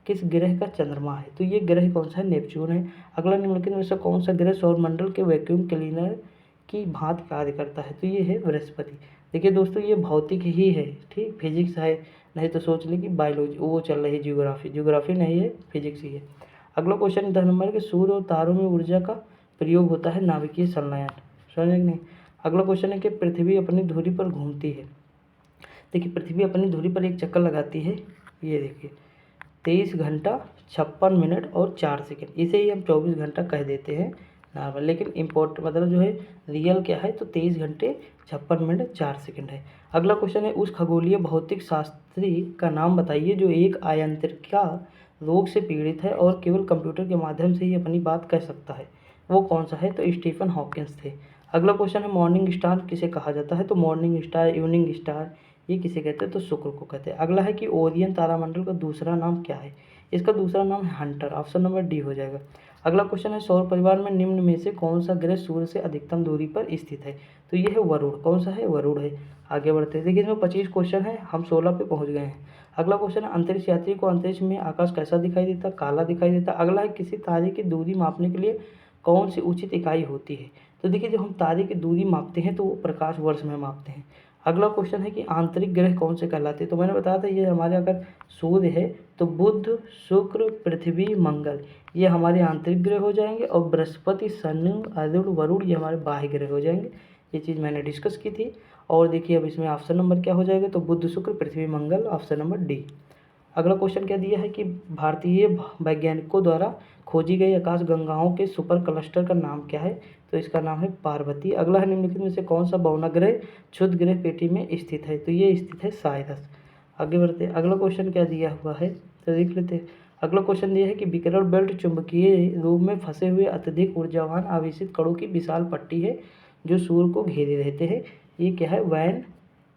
किस ग्रह का चंद्रमा है, तो ये ग्रह कौन सा है, नेपच्यून है। अगला, निम्नलिखित में से कौन सा ग्रह सौरमंडल के वैक्यूम क्लीनर की भांति कार्य करता है, तो ये है बृहस्पति। देखिए दोस्तों ये भौतिक ही है, ठीक, फिजिक्स है, नहीं तो सोच ले कि बायोलॉजी वो चल रही है, जियोग्राफी नहीं है, फिजिक्स ही है। अगला क्वेश्चन 10 नंबर के, सूर्य और तारों में ऊर्जा का प्रयोग होता है नाभिकीय संलयन, समझ नहीं। अगला क्वेश्चन है कि पृथ्वी अपनी धुरी पर घूमती है। देखिए पृथ्वी अपनी धुरी पर एक चक्कर लगाती है, ये देखिए 23 घंटा 56 मिनट और 4 सेकंड, इसे ही हम 24 घंटा कह देते हैं नॉर्मल, लेकिन इम्पोर्ट मतलब जो है रियल क्या है, तो 23 घंटे 56 मिनट 4 सेकंड है। अगला क्वेश्चन है, उस खगोलीय भौतिक शास्त्री का नाम बताइए जो एक आयंत्रिका रोग से पीड़ित है और केवल कंप्यूटर के माध्यम से ही अपनी बात कह सकता है, वो कौन सा है, तो स्टीफन हॉकिंस थे। अगला क्वेश्चन है, मॉर्निंग स्टार किसे कहा जाता है, तो मॉर्निंग स्टार, इवनिंग स्टार ये किसे कहते हैं, तो शुक्र को कहते हैं। अगला है कि ओरियन तारामंडल का दूसरा नाम क्या है, इसका दूसरा नाम है हंटर, ऑप्शन नंबर डी हो जाएगा। अगला क्वेश्चन है सौर परिवार में निम्न में से कौन सा ग्रह सूर्य से अधिकतम दूरी पर स्थित है, तो ये है वरुण। कौन सा है, वरुण है। आगे बढ़ते हैं, देखिए इसमें 25 क्वेश्चन है, हम 16 पे पहुंच गए हैं। अगला क्वेश्चन है अंतरिक्ष यात्री को अंतरिक्ष में आकाश कैसा दिखाई देता, काला दिखाई देता। अगला है किसी तारे की दूरी मापने के लिए कौन सी उचित इकाई होती है, तो देखिए जब हम तारे की दूरी मापते हैं तो वो प्रकाश वर्ष में मापते हैं। अगला क्वेश्चन है कि आंतरिक ग्रह कौन से कहलाते हैं, तो मैंने बताया था ये हमारे अगर सूर्य है तो बुध, शुक्र, पृथ्वी, मंगल ये हमारे आंतरिक ग्रह हो जाएंगे, और बृहस्पति, शनि, अरुण, वरुण ये हमारे बाह्य ग्रह हो जाएंगे। ये चीज़ मैंने डिस्कस की थी। और देखिए अब इसमें ऑप्शन नंबर क्या हो जाएगा, तो बुध, शुक्र, पृथ्वी, मंगल, ऑप्शन नंबर डी। अगला क्वेश्चन क्या दिया है कि भारतीय वैज्ञानिकों द्वारा खोजी गई आकाश गंगाओं के सुपर क्लस्टर का नाम क्या है, तो इसका नाम है पार्वती। अगला है निम्नलिखित में से कौन सा भवनग्रह क्षुद्र ग्रह पेटी में स्थित है, तो ये स्थित है साइरस। आगे बढ़ते हैं, अगला क्वेश्चन क्या दिया हुआ है, तो देख लेते हैं। अगला क्वेश्चन दिया है कि विकिरण बेल्ट चुंबकीय रूप में फंसे हुए अत्यधिक ऊर्जावान आवेशित कणों की विशाल पट्टी है जो सूर्य को घेरे रहते हैं, ये क्या है, वैन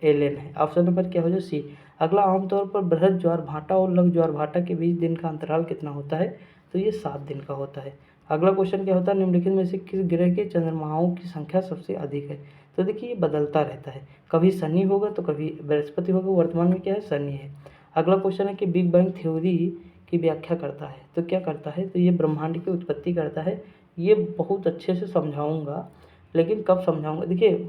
एलेन है। ऑप्शन नंबर क्या हो जाए, सी। अगला आमतौर पर बृहद ज्वार भाटा और लघु ज्वार भाटा के बीच दिन का अंतराल कितना होता है, तो ये 7 दिन का होता है। अगला क्वेश्चन क्या होता है, निम्नलिखित में से किस ग्रह के चंद्रमाओं की संख्या सबसे अधिक है, तो देखिए ये बदलता रहता है, कभी शनि होगा तो कभी बृहस्पति होगा, वर्तमान में क्या है, शनि है। अगला क्वेश्चन है कि बिग बैंग थ्योरी की व्याख्या करता है, तो क्या करता है, तो ये ब्रह्मांड की उत्पत्ति करता है। ये बहुत अच्छे से समझाऊंगा, लेकिन कब समझाऊंगा, देखिए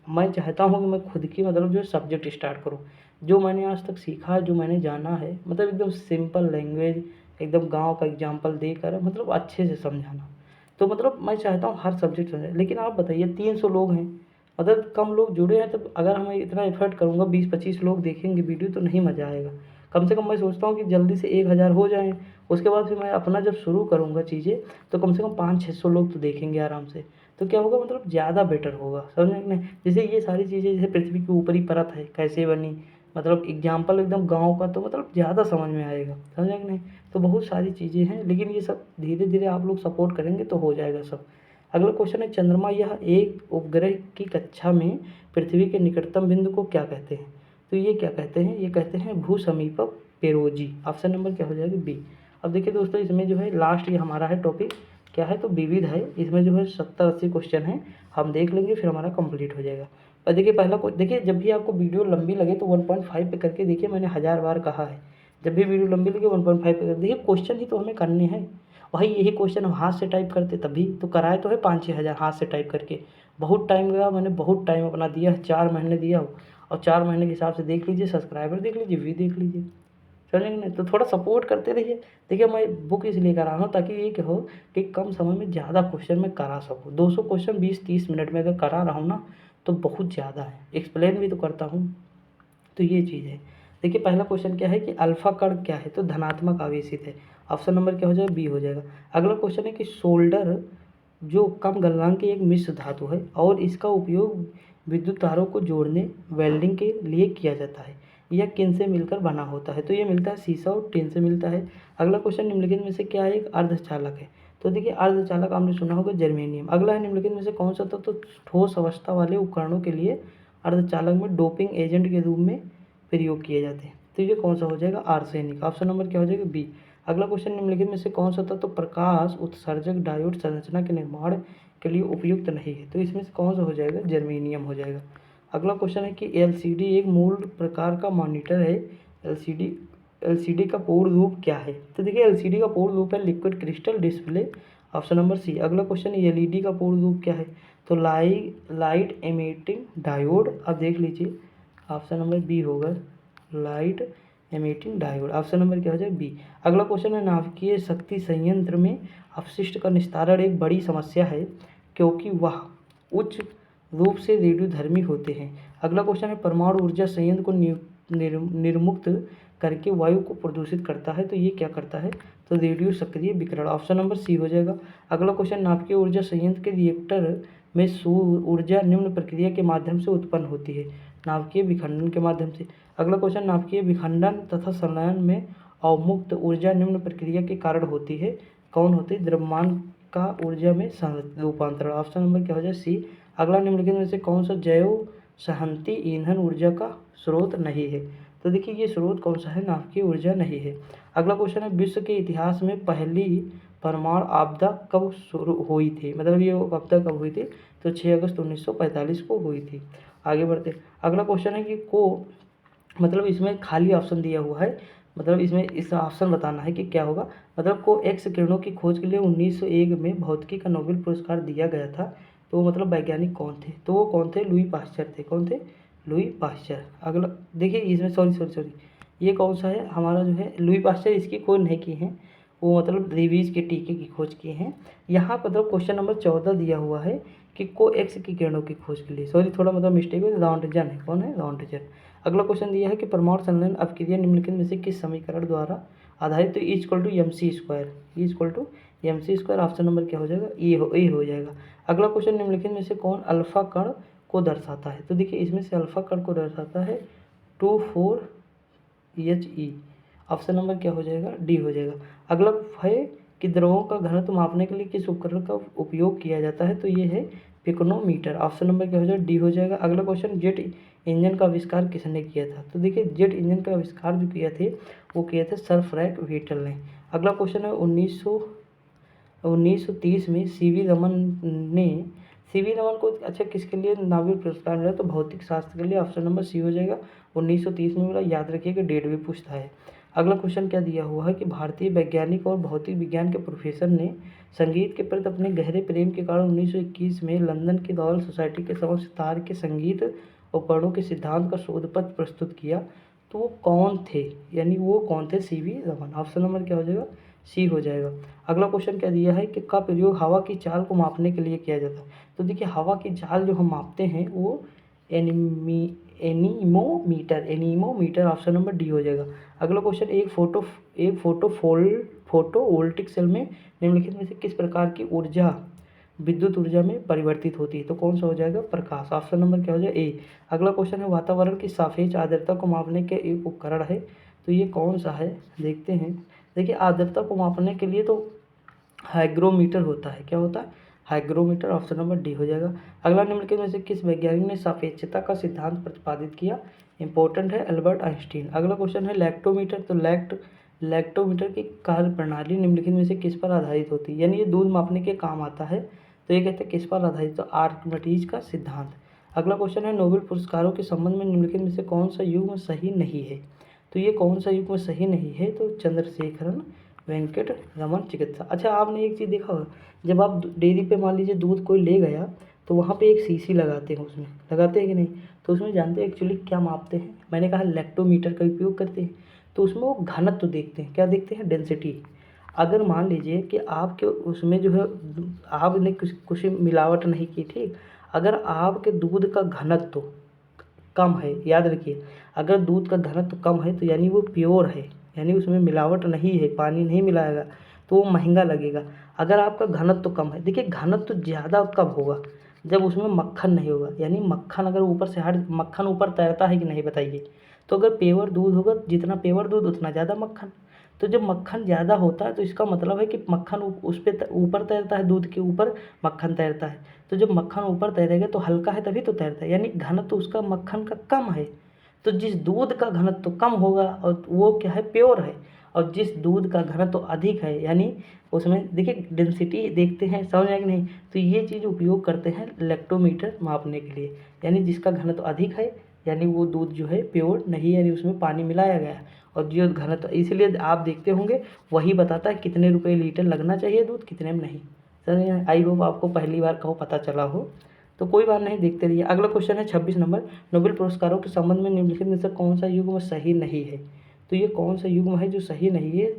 मैं चाहता हूँ कि मैं खुद की मतलब जो सब्जेक्ट स्टार्ट करूँ, जो मैंने आज तक सीखा, जो मैंने जाना है, मतलब एकदम सिंपल लैंग्वेज, एकदम गांव का एग्जांपल देकर मतलब अच्छे से समझाना। तो मतलब मैं चाहता हूँ हर सब्जेक्ट समझे, लेकिन आप बताइए 300 लोग हैं, मतलब कम लोग जुड़े हैं, तो अगर मैं इतना एफर्ट करूँगा 20-25 लोग देखेंगे वीडियो तो नहीं मज़ा आएगा। कम से कम मैं सोचता हूँ कि जल्दी से 1000 हो जाएँ, उसके बाद फिर मैं अपना जब शुरू करूँगा चीज़ें तो कम से कम 500-600 लोग तो देखेंगे आराम से, तो क्या होगा, मतलब ज़्यादा बेटर होगा, समझ में। जैसे ये सारी चीज़ें, जैसे पृथ्वी की ऊपरी परत है कैसे बनी, मतलब एग्जाम्पल एकदम गाँव का, तो मतलब ज़्यादा समझ में आएगा, समझे कि नहीं। तो बहुत सारी चीज़ें हैं, लेकिन ये सब धीरे धीरे आप लोग सपोर्ट करेंगे तो हो जाएगा सब। अगला क्वेश्चन है चंद्रमा यह एक उपग्रह की कक्षा में पृथ्वी के निकटतम बिंदु को क्या कहते हैं, तो ये क्या कहते हैं, ये कहते हैं भू समीप पेरोजी। ऑप्शन नंबर क्या हो जाएगा, बी। अब देखिए दोस्तों, इसमें जो है लास्ट ये हमारा है टॉपिक क्या है, तो विविध है, इसमें जो है 70-80 क्वेश्चन हैं, हम देख लेंगे फिर हमारा कंप्लीट हो जाएगा। और देखिए पहला देखिए जब भी आपको वीडियो लंबी लगे तो 1.5 पे करके देखिए, मैंने 1000 बार कहा है, जब भी वीडियो लंबी लगे 1.5 पे कर देखिए, क्वेश्चन ही तो हमें करने हैं। भाई यही क्वेश्चन हम हाथ से टाइप करते तभी तो कराए तो है 5-6 हज़ार हाथ से टाइप करके, बहुत टाइम गया, मैंने बहुत टाइम अपना दिया, 4 महीने दिया, और 4 महीने के हिसाब से देख लीजिए, सब्सक्राइबर देख लीजिए, व्यू देख लीजिए, समझेंगे नहीं, तो थोड़ा सपोर्ट करते रहिए। देखिए मैं बुक इसलिए करा रहा हूँ ताकि ये क्या हो कि कम समय में ज़्यादा क्वेश्चन मैं करा सकूँ। 200 क्वेश्चन 20-30 मिनट में अगर करा रहा हूँ ना तो बहुत ज़्यादा है, एक्सप्लेन भी तो करता हूँ, तो ये चीज़ है। देखिए पहला क्वेश्चन क्या है कि अल्फा कण क्या है, तो धनात्मक आवेशित है, ऑप्शन नंबर क्या हो जाएगा, बी हो जाएगा। अगला क्वेश्चन है कि सोल्डर जो कम गलनांक की एक मिश्र धातु है और इसका उपयोग विद्युत तारों को जोड़ने वेल्डिंग के लिए किया जाता है, यह किन से मिलकर बना होता है, तो ये मिलता है शीशा और टिन से मिलता है। अगला क्वेश्चन निम्नलिखित में से क्या है, एक अर्धचालक है, तो देखिए अर्धचालक आपने सुना होगा जर्मेनियम। अगला है निम्नलिखित में से कौन सा, तो ठोस अवस्था वाले उपकरणों के लिए अर्धचालक में डोपिंग एजेंट के रूप में प्रयोग किए जाते हैं, तो ये कौन सा हो जाएगा, आर्सेनिक। ऑप्शन नंबर क्या हो जाएगा, बी। अगला क्वेश्चन निम्नलिखित में से कौन सा था, तो प्रकाश उत्सर्जक डायोड संरचना के निर्माण के लिए उपयुक्त नहीं है, तो इसमें से कौन सा हो जाएगा, जर्मेनियम हो जाएगा। अगला क्वेश्चन है कि एलसीडी एक मूल प्रकार का मॉनिटर है, एलसीडी का पूर्ण रूप क्या है, तो देखिए एलसीडी का पूर्ण रूप है liquid crystal display, option number C. अगला क्वेश्चन एलईडी का पूर्ण रूप क्या है, तो लाइट एमिटिंग डायोड। अब देख लीजिए ऑप्शन नंबर बी होगा, light emitting diode, option number क्या हो जाए, बी। अगला क्वेश्चन है नाभिकीय शक्ति संयंत्र में अपशिष्ट का निस्तारण एक बड़ी समस्या है क्योंकि वह उच्च रूप से रेडियोधर्मी होते हैं। अगला क्वेश्चन है परमाणु ऊर्जा संयंत्र को निर्मुक्त करके वायु को प्रदूषित करता है, तो ये क्या करता है, तो रेडियो सक्रिय विकिरण, ऑप्शन नंबर सी हो जाएगा। अगला क्वेश्चन नाभिकीय ऊर्जा संयंत्र के रिएक्टर में सौर ऊर्जा निम्न प्रक्रिया के माध्यम से उत्पन्न होती है, नाभिकीय विखंडन के माध्यम से। अगला क्वेश्चन नाभिकीय विखंडन तथा संलयन में अवमुक्त ऊर्जा निम्न प्रक्रिया के कारण होती है, कौन होती है, द्रव्यमान का ऊर्जा में रूपांतरण, ऑप्शन नंबर क्या हो जाए, सी। अगला निम्नलिखित में से कौन सा जैव सहनती ईंधन ऊर्जा का स्रोत नहीं है। तो देखिए ये स्रोत कौन सा है, नाभिकीय ऊर्जा नहीं है। अगला क्वेश्चन है विश्व के इतिहास में पहली परमाणु आपदा कब शुरू हुई थी, मतलब ये आपदा कब हुई थी, तो 6 अगस्त 1945 को हुई थी। आगे बढ़ते, अगला क्वेश्चन है कि को, मतलब इसमें खाली ऑप्शन दिया हुआ है, मतलब इसमें इस ऑप्शन बताना है कि क्या होगा। मतलब को एक्स किरणों की खोज के लिए 1901 में भौतिकी का नोबेल पुरस्कार दिया गया था। तो वो मतलब वैज्ञानिक कौन थे, तो वो कौन थे, लुई पाश्चर थे। कौन थे, लुई पाश्चर। अगला देखिए इसमें सॉरी ये कौन सा है हमारा, जो है लुई पाश्चर, इसकी खोज नहीं की है, वो मतलब रेबीज के टीके की खोज किए हैं। यहाँ मतलब क्वेश्चन नंबर 14 दिया हुआ है कि को एक्स की किरणों की खोज के लिए, सॉरी थोड़ा मतलब मिस्टेक है, लॉन्टजन है। कौन है, लॉन्टजन। अगला क्वेश्चन दिया है कि परमाणु संलयन अपक्रिया निम्नलिखित में से किस समीकरण द्वारा आधारित, तो E equal to M C square, E equal to M C square. Option number क्या हो जाएगा, ए हो जाएगा। अगला क्वेश्चन निम्नलिखित में से कौन अल्फा कण को दर्शाता है, तो देखिए इसमें से अल्फा कण को दर्शाता है 24He। ऑप्शन नंबर क्या हो जाएगा, डी हो जाएगा। अगला है कि द्रवों का घनत्व मापने के लिए किस उपकरण का उपयोग किया जाता है, तो ये है पिकोनोमीटर। ऑप्शन नंबर क्या हो जाएगा, डी हो जाएगा। अगला क्वेश्चन जेट इंजन का आविष्कार किसने किया था, तो देखिए जेट इंजन का आविष्कार जो किया थे वो किए थे सर फ्रैंक व्हीटल ने। अगला क्वेश्चन है 1930 में सीवी रमन को अच्छा किसके लिए नोबेल पुरस्कार मिला, तो भौतिक शास्त्र के लिए। ऑप्शन नंबर सी हो जाएगा, 1930 में मिला। याद रखिए कि डेट भी पूछता है। अगला क्वेश्चन क्या दिया हुआ है कि भारतीय वैज्ञानिक और भौतिक विज्ञान के प्रोफेसर ने संगीत के प्रति अपने गहरे प्रेम के कारण 1921 में लंदन की रॉयल सोसाइटी के समक्ष तार के संगीत उपकरणों के सिद्धांत का शोध पत्र प्रस्तुत किया। तो वो कौन थे, यानी वो कौन थे, सीवी रमन। ऑप्शन नंबर क्या हो जाएगा, सी हो जाएगा। अगला क्वेश्चन क्या दिया है कि का प्रयोग हवा की चाल को मापने के लिए किया जाता है, तो देखिए हवा की चाल जो हम मापते हैं वो एनीमोमीटर। ऑप्शन नंबर डी हो जाएगा। अगला क्वेश्चन एक फोटोवोल्टिक सेल में निम्नलिखित में से किस प्रकार की ऊर्जा विद्युत ऊर्जा में परिवर्तित होती है, तो कौन सा हो जाएगा, प्रकाश। ऑप्शन नंबर क्या हो जाएगा, ए। अगला क्वेश्चन है वातावरण की सापेक्ष आर्द्रता को मापने के एक उपकरण है, तो ये कौन सा है, देखते हैं। देखिए आर्द्रता को मापने के लिए तो हाइग्रोमीटर होता है, क्या होता है, हाइग्रोमीटर। ऑप्शन नंबर डी हो जाएगा। अगला निम्नलिखित में से किस वैज्ञानिक ने सापेक्षता का सिद्धांत प्रतिपादित किया, इंपॉर्टेंट है, अल्बर्ट आइंस्टीन। अगला क्वेश्चन है लैक्टोमीटर, तो लैक्टोमीटर की कार्य प्रणाली निम्नलिखित में से किस पर आधारित होती है, यानी ये दूध मापने के काम आता है, तो ये कहते हैं किस पर आधारित, तो आर्किमिडीज का सिद्धांत। अगला क्वेश्चन है नोबेल पुरस्कारों के संबंध में निम्नलिखित में से कौन सा युग्म सही नहीं है, तो ये कौन सा युग्म सही नहीं है, तो चंद्रशेखरन वेंकट रमन चिकित्सा। अच्छा आपने एक चीज़ देखा होगा, जब आप डेयरी पे मान लीजिए दूध कोई ले गया तो वहाँ पे एक शीशी लगाते हैं, उसमें लगाते हैं कि नहीं, तो उसमें जानते हैं एक्चुअली क्या मापते हैं, मैंने कहा लैक्टोमीटर का उपयोग करते हैं। तो उसमें वो घनत्व देखते हैं, क्या देखते हैं, डेंसिटी। अगर मान लीजिए कि आपके उसमें जो है आपने कुछ मिलावट नहीं की, ठीक, अगर आपके दूध का घनत्व कम है, याद रखिए अगर दूध का घनत्व कम है तो यानी वो प्योर है, यानी उसमें मिलावट नहीं है, पानी नहीं मिलाएगा, तो वो महंगा लगेगा। अगर आपका घनत्व कम है, देखिए घनत्व ज़्यादा कब होगा, जब उसमें मक्खन नहीं होगा, यानी मक्खन अगर ऊपर से हट, मक्खन ऊपर तैरता है कि नहीं बताइए, तो अगर पेवर दूध होगा, जितना पेवर दूध उतना ज़्यादा मक्खन। तो जब मक्खन ज़्यादा होता है तो इसका मतलब है कि मक्खन उस पर ऊपर तैरता है, दूध के ऊपर मक्खन तैरता है। तो जब मक्खन ऊपर तैरेगा तो हल्का है तभी तो तैरता है, यानी घनत्व उसका मक्खन का कम है। तो जिस दूध का घनत्व कम होगा और वो क्या है, प्योर है, और जिस दूध का घनत्व अधिक है, यानी उसमें देखिए डेंसिटी देखते हैं, समझ आए कि नहीं, तो ये चीज़ उपयोग करते हैं लैक्टोमीटर मापने के लिए, यानी जिसका घनत्व अधिक है यानी वो दूध जो है प्योर नहीं है, यानी उसमें पानी मिलाया गया है। और जो घनत्व, इसलिए आप देखते होंगे वही बताता है कितने रुपए लीटर लगना चाहिए दूध, कितने में नहीं। सर आई होप आपको पहली बार कहो पता चला हो, तो कोई बात नहीं, देखते रहिए। अगला क्वेश्चन है 26 नंबर, नोबेल पुरस्कारों के संबंध में निम्नलिखित में से कौन सा युग्म सही नहीं है, तो ये कौन सा युग्म है जो सही नहीं है,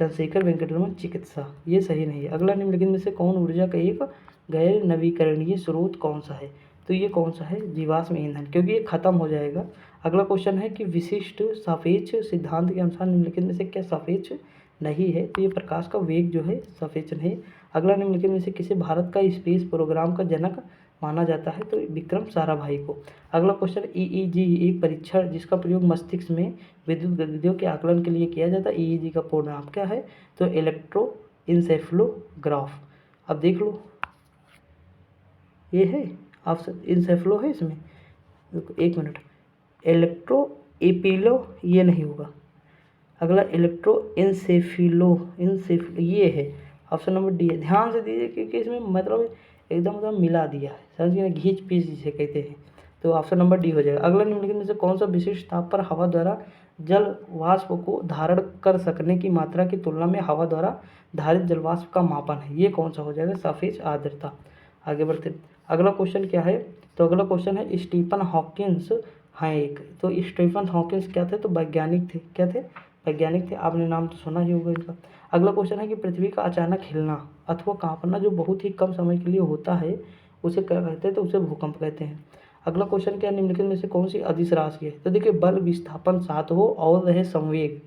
चंद्रशेखर वेंकटरमन चिकित्सा, ये सही नहीं है। अगला निम्नलिखित में से कौन ऊर्जा का एक गैर नवीकरणीय स्रोत कौन सा है, तो ये कौन सा है, जीवाश्म ईंधन, क्योंकि ये खत्म हो जाएगा। अगला क्वेश्चन है कि विशिष्ट सापेक्ष सिद्धांत के अनुसार निम्नलिखित में से क्या सापेक्ष नहीं है, तो ये प्रकाश का वेग जो है सापेक्ष नहीं। अगला निम्नलिखित में से किसे भारत का स्पेस प्रोग्राम का जनक माना जाता है, तो विक्रम साराभाई को। अगला क्वेश्चन ईईजी एक परीक्षण जिसका प्रयोग मस्तिष्क में विद्युत गतिविधियों के आकलन के लिए किया जाता है, ईईजी का पूर्ण नाम क्या है, तो इलेक्ट्रोइंसेफलोग्राफ। अब देख लो ये है ऑप्शन, इंसेफ्लो है इसमें, देखो 1 मिनट, इलेक्ट्रो एपिलो ये नहीं होगा, अगला इलेक्ट्रो ये है, ऑप्शन नंबर डी है। ध्यान से दीजिए क्योंकि इसमें मतलब एकदम मिला दिया है, समझ गए, घींच पीस जिसे कहते हैं, तो ऑप्शन नंबर डी हो जाएगा। अगला निम्नलिखित में से कौन सा विशिष्ट ताप पर हवा द्वारा जल वाष्प को धारण कर सकने की मात्रा की तुलना में हवा द्वारा धारित जल वाष्प का मापन है, ये कौन सा हो जाएगा, सापेक्ष आर्द्रता। आगे बढ़ते, अगला क्वेश्चन क्या है, तो अगला क्वेश्चन है स्टीफन हॉकिंस हैं एक, तो स्टीफन हॉकिंस क्या थे, तो वैज्ञानिक थे, क्या थे, वैज्ञानिक थे, आपने नाम तो सुना ही होगा इनका। अगला क्वेश्चन है कि पृथ्वी का अचानक हिलना अथवा कांपना जो बहुत ही कम समय के लिए होता है उसे क्या कहते हैं, तो उसे भूकंप कहते हैं। अगला क्वेश्चन क्या, निम्नलिखित में से कौन सी अदिश राशि है, तो देखिए बल विस्थापन 7 हो और रहे संवेग,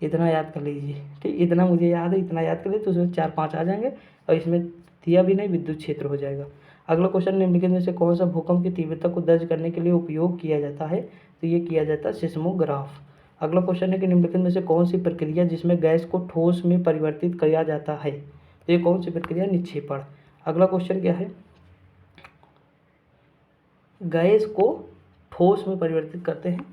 इतना याद कर लीजिए, ठीक, इतना मुझे याद है, इतना याद कर लीजिए तो उसमें 4-5 आ जाएंगे, और इसमें दिया भी नहीं, विद्युत क्षेत्र हो जाएगा। अगला क्वेश्चन, निम्नलिखित में से कौन सा भूकंप की तीव्रता को दर्ज करने के लिए उपयोग किया जाता है, तो ये किया जाता है सिस्मोग्राफ। अगला क्वेश्चन है कि निम्नलिखित में से कौन सी प्रक्रिया जिसमें गैस को ठोस में परिवर्तित किया जाता है, तो ये कौन सी प्रक्रिया, निक्षेपण। अगला क्वेश्चन क्या है, गैस को ठोस में परिवर्तित करते हैं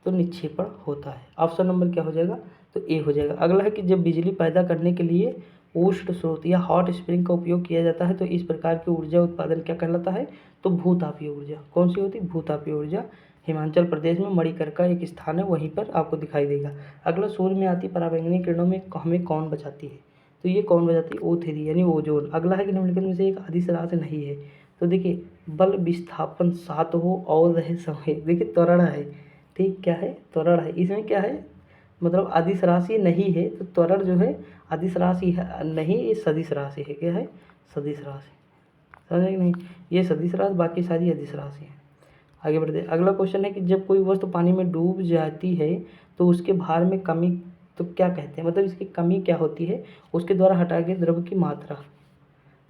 तो निक्षेपण होता है, ऑप्शन नंबर क्या हो जाएगा, तो ए हो जाएगा। अगला है कि जब बिजली पैदा करने के लिए ऊष्ण स्रोत या हॉट स्प्रिंग का उपयोग किया जाता है तो इस प्रकार की ऊर्जा उत्पादन क्या कहलाता है, तो भूतापीय ऊर्जा। कौन सी होती है, भूतापीय ऊर्जा। हिमाचल प्रदेश में मणिकर का एक स्थान है, वहीं पर आपको दिखाई देगा। अगला, सूर्य में आती पराबैंगनी किरणों में हमें कौन बचाती है, तो ये कौन बचाती है, O3 यानी ओजोन। अगला है कि निम्नलिखित में से एक अदिश राशि नहीं है, तो देखिए बल विस्थापन 7 हो और रहे समय, देखिए त्वरण है, ठीक, क्या है, त्वरण है, इसमें क्या है, मतलब अदिश राशि नहीं है, तो त्वरण जो है अदिश राशि है नहीं, ये सदिश राशि है, क्या है, सदिश राशि, समझे कि नहीं, ये सदिश राशि, बाकी सारी अदिश राशि है। आगे बढ़ते, अगला क्वेश्चन है कि जब कोई वस्तु पानी में डूब जाती है तो उसके भार में कमी, तो क्या कहते हैं, मतलब इसकी कमी क्या होती है, उसके द्वारा हटाए गए द्रव की मात्रा,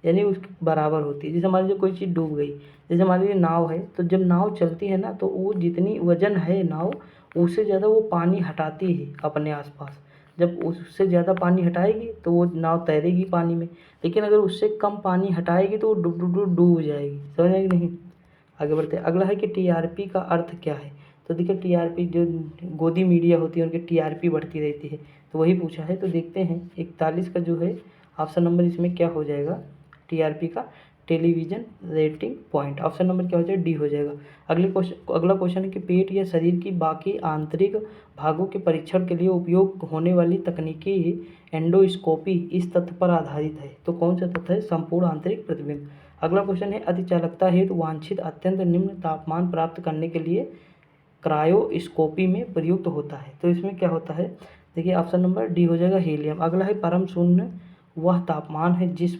यानी उसके बराबर होती है। जैसे मान लीजिए कोई चीज़ डूब गई, जैसे मान लीजिए नाव है, तो जब नाव चलती है ना तो वो जितनी वजन है नाव, उससे ज़्यादा वो पानी हटाती है अपने आसपास। जब उससे ज़्यादा पानी हटाएगी तो वो नाव तैरेगी पानी में, लेकिन अगर उससे कम पानी हटाएगी तो वो डूब जाएगी, समझ आएगी नहीं। आगे बढ़ते हैं, अगला है कि टीआरपी का अर्थ क्या है, तो देखिए टीआरपी जो गोदी मीडिया होती है उनकी टीआरपी बढ़ती रहती है, तो वही पूछा है। तो देखते हैं 41 का जो है ऑप्शन नंबर इसमें क्या हो जाएगा, टीआरपी का television rating point, option number क्या हो जाएगा, डी हो जाएगा। अगला क्वेश्चन है कि पेट या शरीर की बाकी आंतरिक भागों के परीक्षण के लिए उपयोग होने वाली तकनीकी एंडोस्कोपी इस तथ्य पर आधारित है, तो कौन सा तथ्य है, संपूर्ण आंतरिक प्रतिबिंब। अगला क्वेश्चन है अतिचालकता हेतु वांछित अत्यंत निम्न तापमान प्राप्त करने के लिए क्रायोस्कोपी में प्रयुक्त होता है, तो इसमें क्या होता है, देखिए ऑप्शन नंबर डी हो जाएगा, हीलियम। अगला है परम शून्य वह तापमान है जिस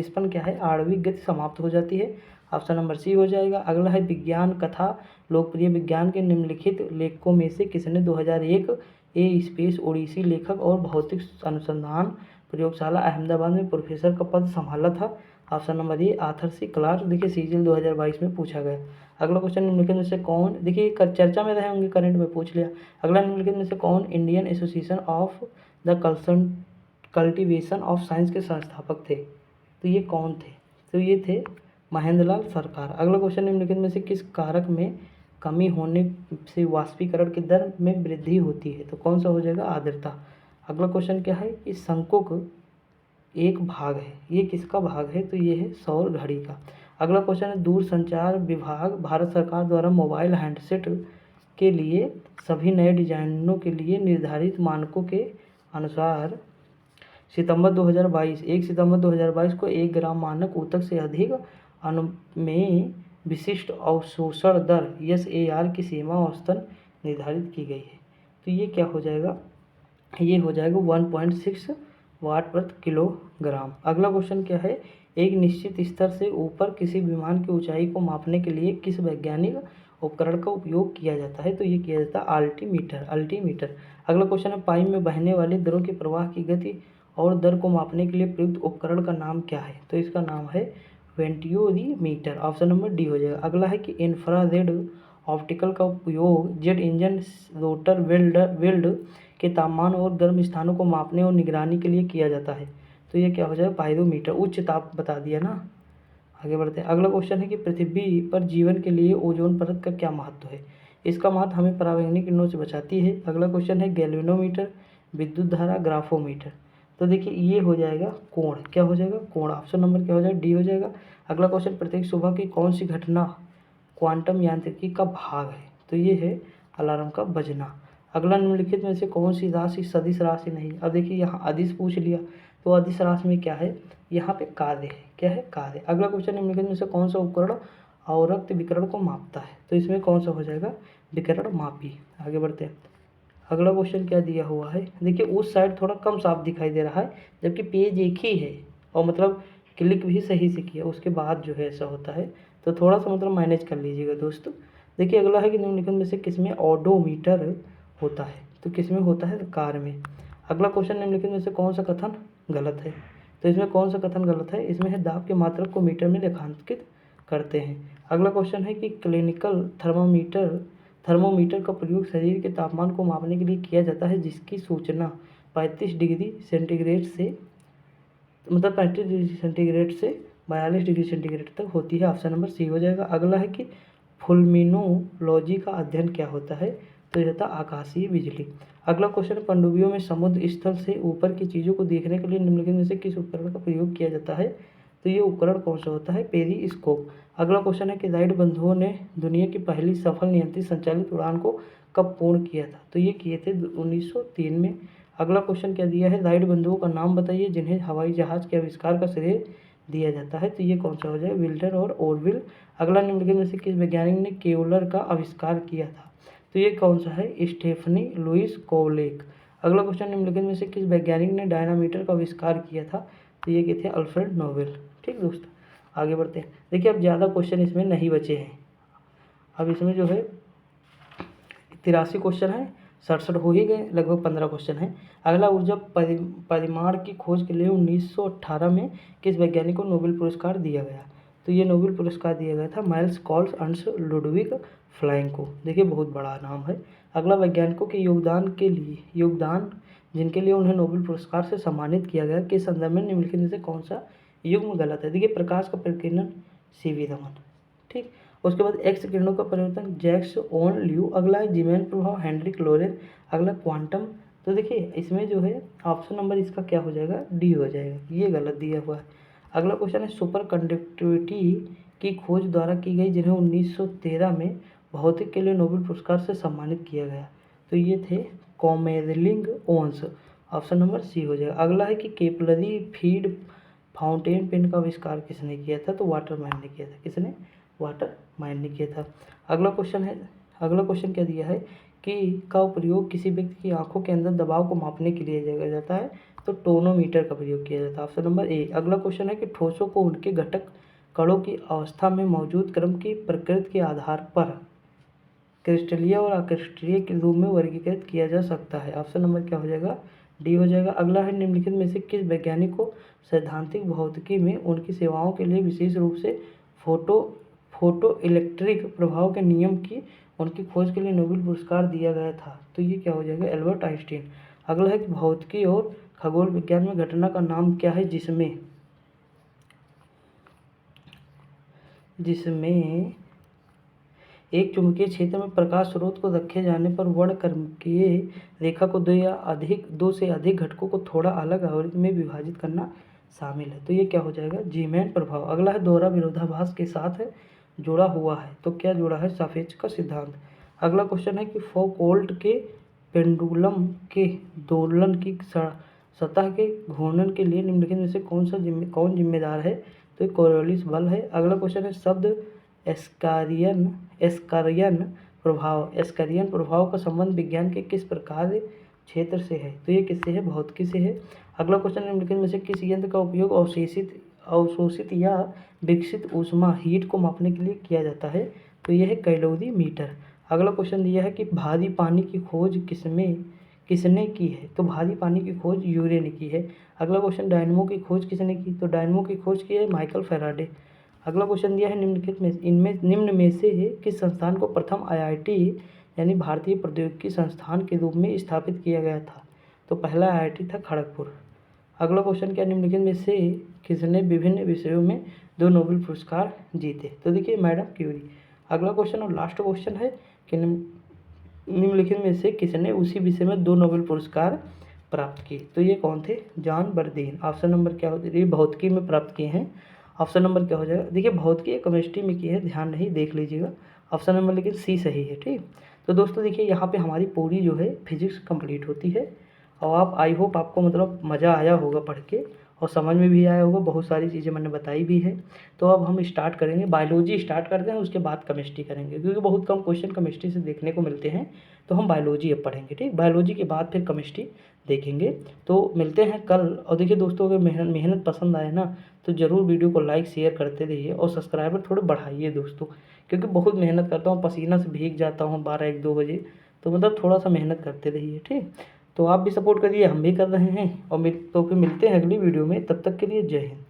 पर क्या है, आणविक गति समाप्त हो जाती है, ऑप्शन नंबर सी हो जाएगा। अगला है विज्ञान कथा लोकप्रिय विज्ञान के निम्नलिखित लेखकों में से किसने 2001 ए स्पेस ओडिसी लेखक और भौतिक अनुसंधान प्रयोगशाला अहमदाबाद में प्रोफेसर का पद संभाला था, option number A Arthur C Clarke. देखिए सीजीएल 2022 में पूछा गया। अगला क्वेश्चन, निम्नलिखित में से कौन, देखिए चर्चा में रहे होंगे, करंट में पूछ लिया। अगला, निम्नलिखित में से कौन Indian association of the cultivation of science के संस्थापक थे, तो ये कौन थे, तो ये थे महेंद्रलाल सरकार। अगला क्वेश्चन, निम्नलिखित में से किस कारक में कमी होने से वाष्पीकरण की दर में वृद्धि होती है, तो कौन सा हो जाएगा, आर्द्रता। अगला क्वेश्चन क्या है, कि शंकुक एक भाग है, ये किसका भाग है, तो ये है सौर घड़ी का। अगला क्वेश्चन है दूरसंचार विभाग भारत सरकार द्वारा मोबाइल हैंडसेट के लिए सभी नए डिजाइनों के लिए निर्धारित मानकों के अनुसार सितंबर 2022 1 सितंबर 2022 को 1 ग्राम मानक ऊतक से अधिक अणु में विशिष्ट अवशोषण दर SAR की सीमा औसतन निर्धारित की गई है, तो ये क्या हो जाएगा, ये हो जाएगा 1.6 वाट प्रति किलोग्राम। अगला क्वेश्चन क्या है, एक निश्चित स्तर से ऊपर किसी विमान की ऊंचाई को मापने के लिए किस वैज्ञानिक उपकरण का उपयोग किया जाता है, तो ये किया जाता है अल्टीमीटर। अगला क्वेश्चन है पाइप में बहने वाले द्रव के प्रवाह की गति और दर को मापने के लिए प्रयुक्त उपकरण का नाम क्या है, तो इसका नाम है वेंटियोमीटर, ऑप्शन नंबर डी हो जाएगा। अगला है कि इंफ्रारेड ऑप्टिकल का उपयोग जेट इंजन रोटर वेल्ड के तापमान और गर्म स्थानों को मापने और निगरानी के लिए किया जाता है, तो ये क्या हो जाएगा, पायरोमीटर, उच्च ताप बता दिया ना। आगे बढ़ते हैं। अगला क्वेश्चन है कि पृथ्वी पर जीवन के लिए ओजोन परत का क्या महत्व है। इसका महत्व हमें पराबैंगनी किरणों से बचाती है। अगला क्वेश्चन है गैल्वेनोमीटर, विद्युत धारा, ग्राफोमीटर। तो देखिए ये हो जाएगा कोण, क्या हो जाएगा कोण, ऑप्शन नंबर क्या हो जाएगा डी हो जाएगा। अगला क्वेश्चन प्रत्येक सुबह की कौन सी घटना क्वांटम यांत्रिकी का भाग है। तो ये है अलार्म का बजना। अगला निम्नलिखित में से कौन सी राशि सदिश राशि नहीं। अब देखिए यहाँ अदिश पूछ लिया, तो अदिश राशि में क्या है, यहाँ पे कार्य है, क्या है कार्य। अगला क्वेश्चन निम्नलिखित में से कौन सा उपकरण अवरक्त विकिरण को मापता है। तो इसमें कौन सा हो जाएगा विकिरण मापी। आगे बढ़ते हैं। अगला क्वेश्चन क्या दिया हुआ है, देखिए उस साइड थोड़ा कम साफ दिखाई दे रहा है, जबकि पेज एक ही है और मतलब क्लिक भी सही से किया उसके बाद जो है ऐसा होता है, तो थोड़ा सा मतलब मैनेज कर लीजिएगा दोस्तों। देखिए अगला है कि निम्नलिखित में से किसमें ओडोमीटर होता है। तो किसमें होता है, कार में। अगला क्वेश्चन निम्नलिखित में से कौन सा कथन गलत है। तो इसमें कौन सा कथन गलत है, इसमें है दाब के मात्रक को मीटर में रेखांकित करते हैं। अगला क्वेश्चन है कि क्लिनिकल थर्मोमीटर का प्रयोग शरीर के तापमान को मापने के लिए किया जाता है, जिसकी सूचना 35 डिग्री सेंटीग्रेड से मतलब 35 डिग्री सेंटीग्रेड से 42 डिग्री सेंटीग्रेड तक होती है। ऑप्शन नंबर सी हो जाएगा। अगला है कि फुल्मिनोलॉजी का अध्ययन क्या होता है। तो यह था आकाशीय बिजली। अगला क्वेश्चन पनडुब्बियों में समुद्र स्थल से ऊपर की चीज़ों को देखने के लिए निम्नलिखित में से किस उपकरण का प्रयोग किया जाता है। तो ये उपकरण कौन सा होता है, पेरिस्कोप। अगला क्वेश्चन है कि राइट बंधुओं ने दुनिया की पहली सफल नियंत्रित संचालित उड़ान को कब पूर्ण किया था। तो ये किए थे 1903 में। अगला क्वेश्चन क्या दिया है, राइट बंधुओं का नाम बताइए जिन्हें हवाई जहाज के आविष्कार का श्रेय दिया जाता है। तो ये कौन सा हो जाए, विल्डर और ओरविल। अगला निम्नलिखित में से किस वैज्ञानिक ने केवलर का आविष्कार किया था। तो ये कौन सा है, स्टेफनी लुइस कोवलेक। अगला क्वेश्चन निम्नलिखित में से किस वैज्ञानिक ने डायनामीटर का आविष्कार किया था। तो ये क्या थे, अल्फ्रेड नोबेल। ठीक दोस्तों, आगे बढ़ते हैं। देखिए अब ज़्यादा क्वेश्चन इसमें नहीं बचे हैं। अब इसमें जो है 83 क्वेश्चन है, 67 हो ही गए, लगभग 15 क्वेश्चन है। अगला ऊर्जा परिमाण की खोज के लिए 1918 में किस वैज्ञानिक को नोबेल पुरस्कार दिया गया। तो ये नोबेल पुरस्कार दिया गया था माइल्स कॉल्स अंस लुडविग फ्लैंको। देखिए बहुत बड़ा नाम है। अगला वैज्ञानिकों के योगदान जिनके लिए उन्हें नोबेल पुरस्कार से सम्मानित किया गया के संदर्भ में निम्नलिखित में से कौन सा युग्म गलत है। देखिए प्रकाश का प्रकीर्णन सीवी रमन, ठीक। उसके बाद एक्स किरणों का परिवर्तन जैक्स ओन ल्यू। अगला है जीमैन प्रभाव हेनरिक लोरेन। अगला क्वांटम। तो देखिए इसमें जो है ऑप्शन नंबर इसका क्या हो जाएगा, डी हो जाएगा, ये गलत दिया हुआ है। अगला क्वेश्चन है सुपर कंडक्टिविटी की खोज द्वारा की गई जिन्हें 1913 में भौतिक के लिए नोबेल पुरस्कार से सम्मानित किया गया। तो ये थे कॉमेरलिंग ओन्स। ऑप्शन नंबर सी हो जाएगा। अगला है कि केपलरी फीड फाउंटेन पेन का आविष्कार किसने किया था। तो वाटरमैन ने किया था। किसने, वाटरमैन ने किया था। अगला क्वेश्चन क्या दिया है कि का प्रयोग किसी व्यक्ति की आंखों के अंदर दबाव को मापने के लिए किया जाता है। तो टोनोमीटर का प्रयोग किया जाता है। ऑप्शन नंबर ए। अगला क्वेश्चन है कि ठोसों को उनके घटक कणों की अवस्था में मौजूद क्रम की प्रकृति के आधार पर क्रिस्टलीय और अक्रिस्टलीय के रूप में वर्गीकृत किया जा सकता है। ऑप्शन नंबर क्या हो जाएगा, डी हो जाएगा। अगला है निम्नलिखित में से किस वैज्ञानिक को सैद्धांतिक भौतिकी में उनकी सेवाओं के लिए विशेष रूप से फोटो इलेक्ट्रिक प्रभाव के नियम की उनकी खोज के लिए नोबेल पुरस्कार दिया गया था। तो ये क्या हो जाएगा, एल्बर्ट आइंस्टीन। अगला है कि भौतिकी और खगोल विज्ञान में घटना का नाम क्या है जिसमें एक चुंबकीय क्षेत्र में प्रकाश स्रोत को रखे जाने पर वर्णक्रमीय रेखा को दो से अधिक घटकों को थोड़ा अलग आवृत्ति में विभाजित करना शामिल है। तो ये क्या हो जाएगा, जीमैन प्रभाव। अगला है दोहरा विरोधाभास के साथ जुड़ा हुआ है। तो क्या जुड़ा है, सापेक्ष का सिद्धांत। अगला क्वेश्चन है कि फौकॉल्ट के पेंडुलम के दोलन की सतह के घूर्णन के लिए निम्नलिखित में से कौन जिम्मेदार है। तो कोरियोलिस बल है। अगला क्वेश्चन है शब्द एस्कारियन प्रभाव का संबंध विज्ञान के किस प्रकार क्षेत्र से है। तो ये किससे है, भौतिकी से है। अगला क्वेश्चन निम्नलिखित में से किस यंत्र का उपयोग अवशोषित या विकसित ऊष्मा हीट को मापने के लिए किया जाता है। तो यह है कैलोरीमीटर। अगला क्वेश्चन दिया है कि भारी पानी की खोज किसने की है। तो भारी पानी की खोज यूरे ने की है। अगला क्वेश्चन डायनमो की खोज किसने की। तो डायनमो की खोज की है माइकल फैराडे। अगला क्वेश्चन दिया है निम्न में से किस संस्थान को प्रथम आईआईटी यानी भारतीय प्रौद्योगिकी संस्थान के रूप में स्थापित किया गया था। तो पहला आईआईटी था खड़गपुर। अगला क्वेश्चन क्या निम्नलिखित में से किसने विभिन्न विषयों में 2 नोबेल पुरस्कार जीते। तो देखिए मैडम क्यूरी। अगला क्वेश्चन और लास्ट क्वेश्चन है कि निम्नलिखित में से किसने उसी विषय में 2 नोबेल पुरस्कार प्राप्त किए? तो ये कौन थे? जॉन बर्दीन। ऑप्शन नंबर क्या हो जाएगा? ये भौतिकी में प्राप्त किए हैं। ऑप्शन नंबर क्या हो जाएगा? देखिए भौतिकी केमिस्ट्री में की है, ध्यान नहीं, देख लीजिएगा। ऑप्शन नंबर लेकिन सी सही है, ठीक। तो दोस्तों देखिए यहाँ पे हमारी पूरी जो है फिजिक्स कंप्लीट होती है। और आप आई होप आपको मतलब मज़ा आया होगा पढ़ के और समझ में भी आया होगा, बहुत सारी चीज़ें मैंने बताई भी है। तो अब हम स्टार्ट करेंगे, बायोलॉजी स्टार्ट करते हैं, उसके बाद केमिस्ट्री करेंगे क्योंकि बहुत कम क्वेश्चन केमिस्ट्री से देखने को मिलते हैं। तो हम बायोलॉजी अब पढ़ेंगे, ठीक। बायोलॉजी के बाद फिर केमिस्ट्री देखेंगे। तो मिलते हैं कल। और देखिए दोस्तों अगर मेहनत पसंद आए ना तो ज़रूर वीडियो को लाइक शेयर करते रहिए और सब्सक्राइबर थोड़े बढ़ाइए दोस्तों, क्योंकि बहुत मेहनत करता हूँ, पसीना से भीग जाता हूँ 12-1-2 बजे। तो मतलब थोड़ा सा मेहनत करते रहिए, ठीक। तो आप भी सपोर्ट करिए, हम भी कर रहे हैं। और फिर मिलते हैं अगली वीडियो में, तब तक के लिए जय हिंद।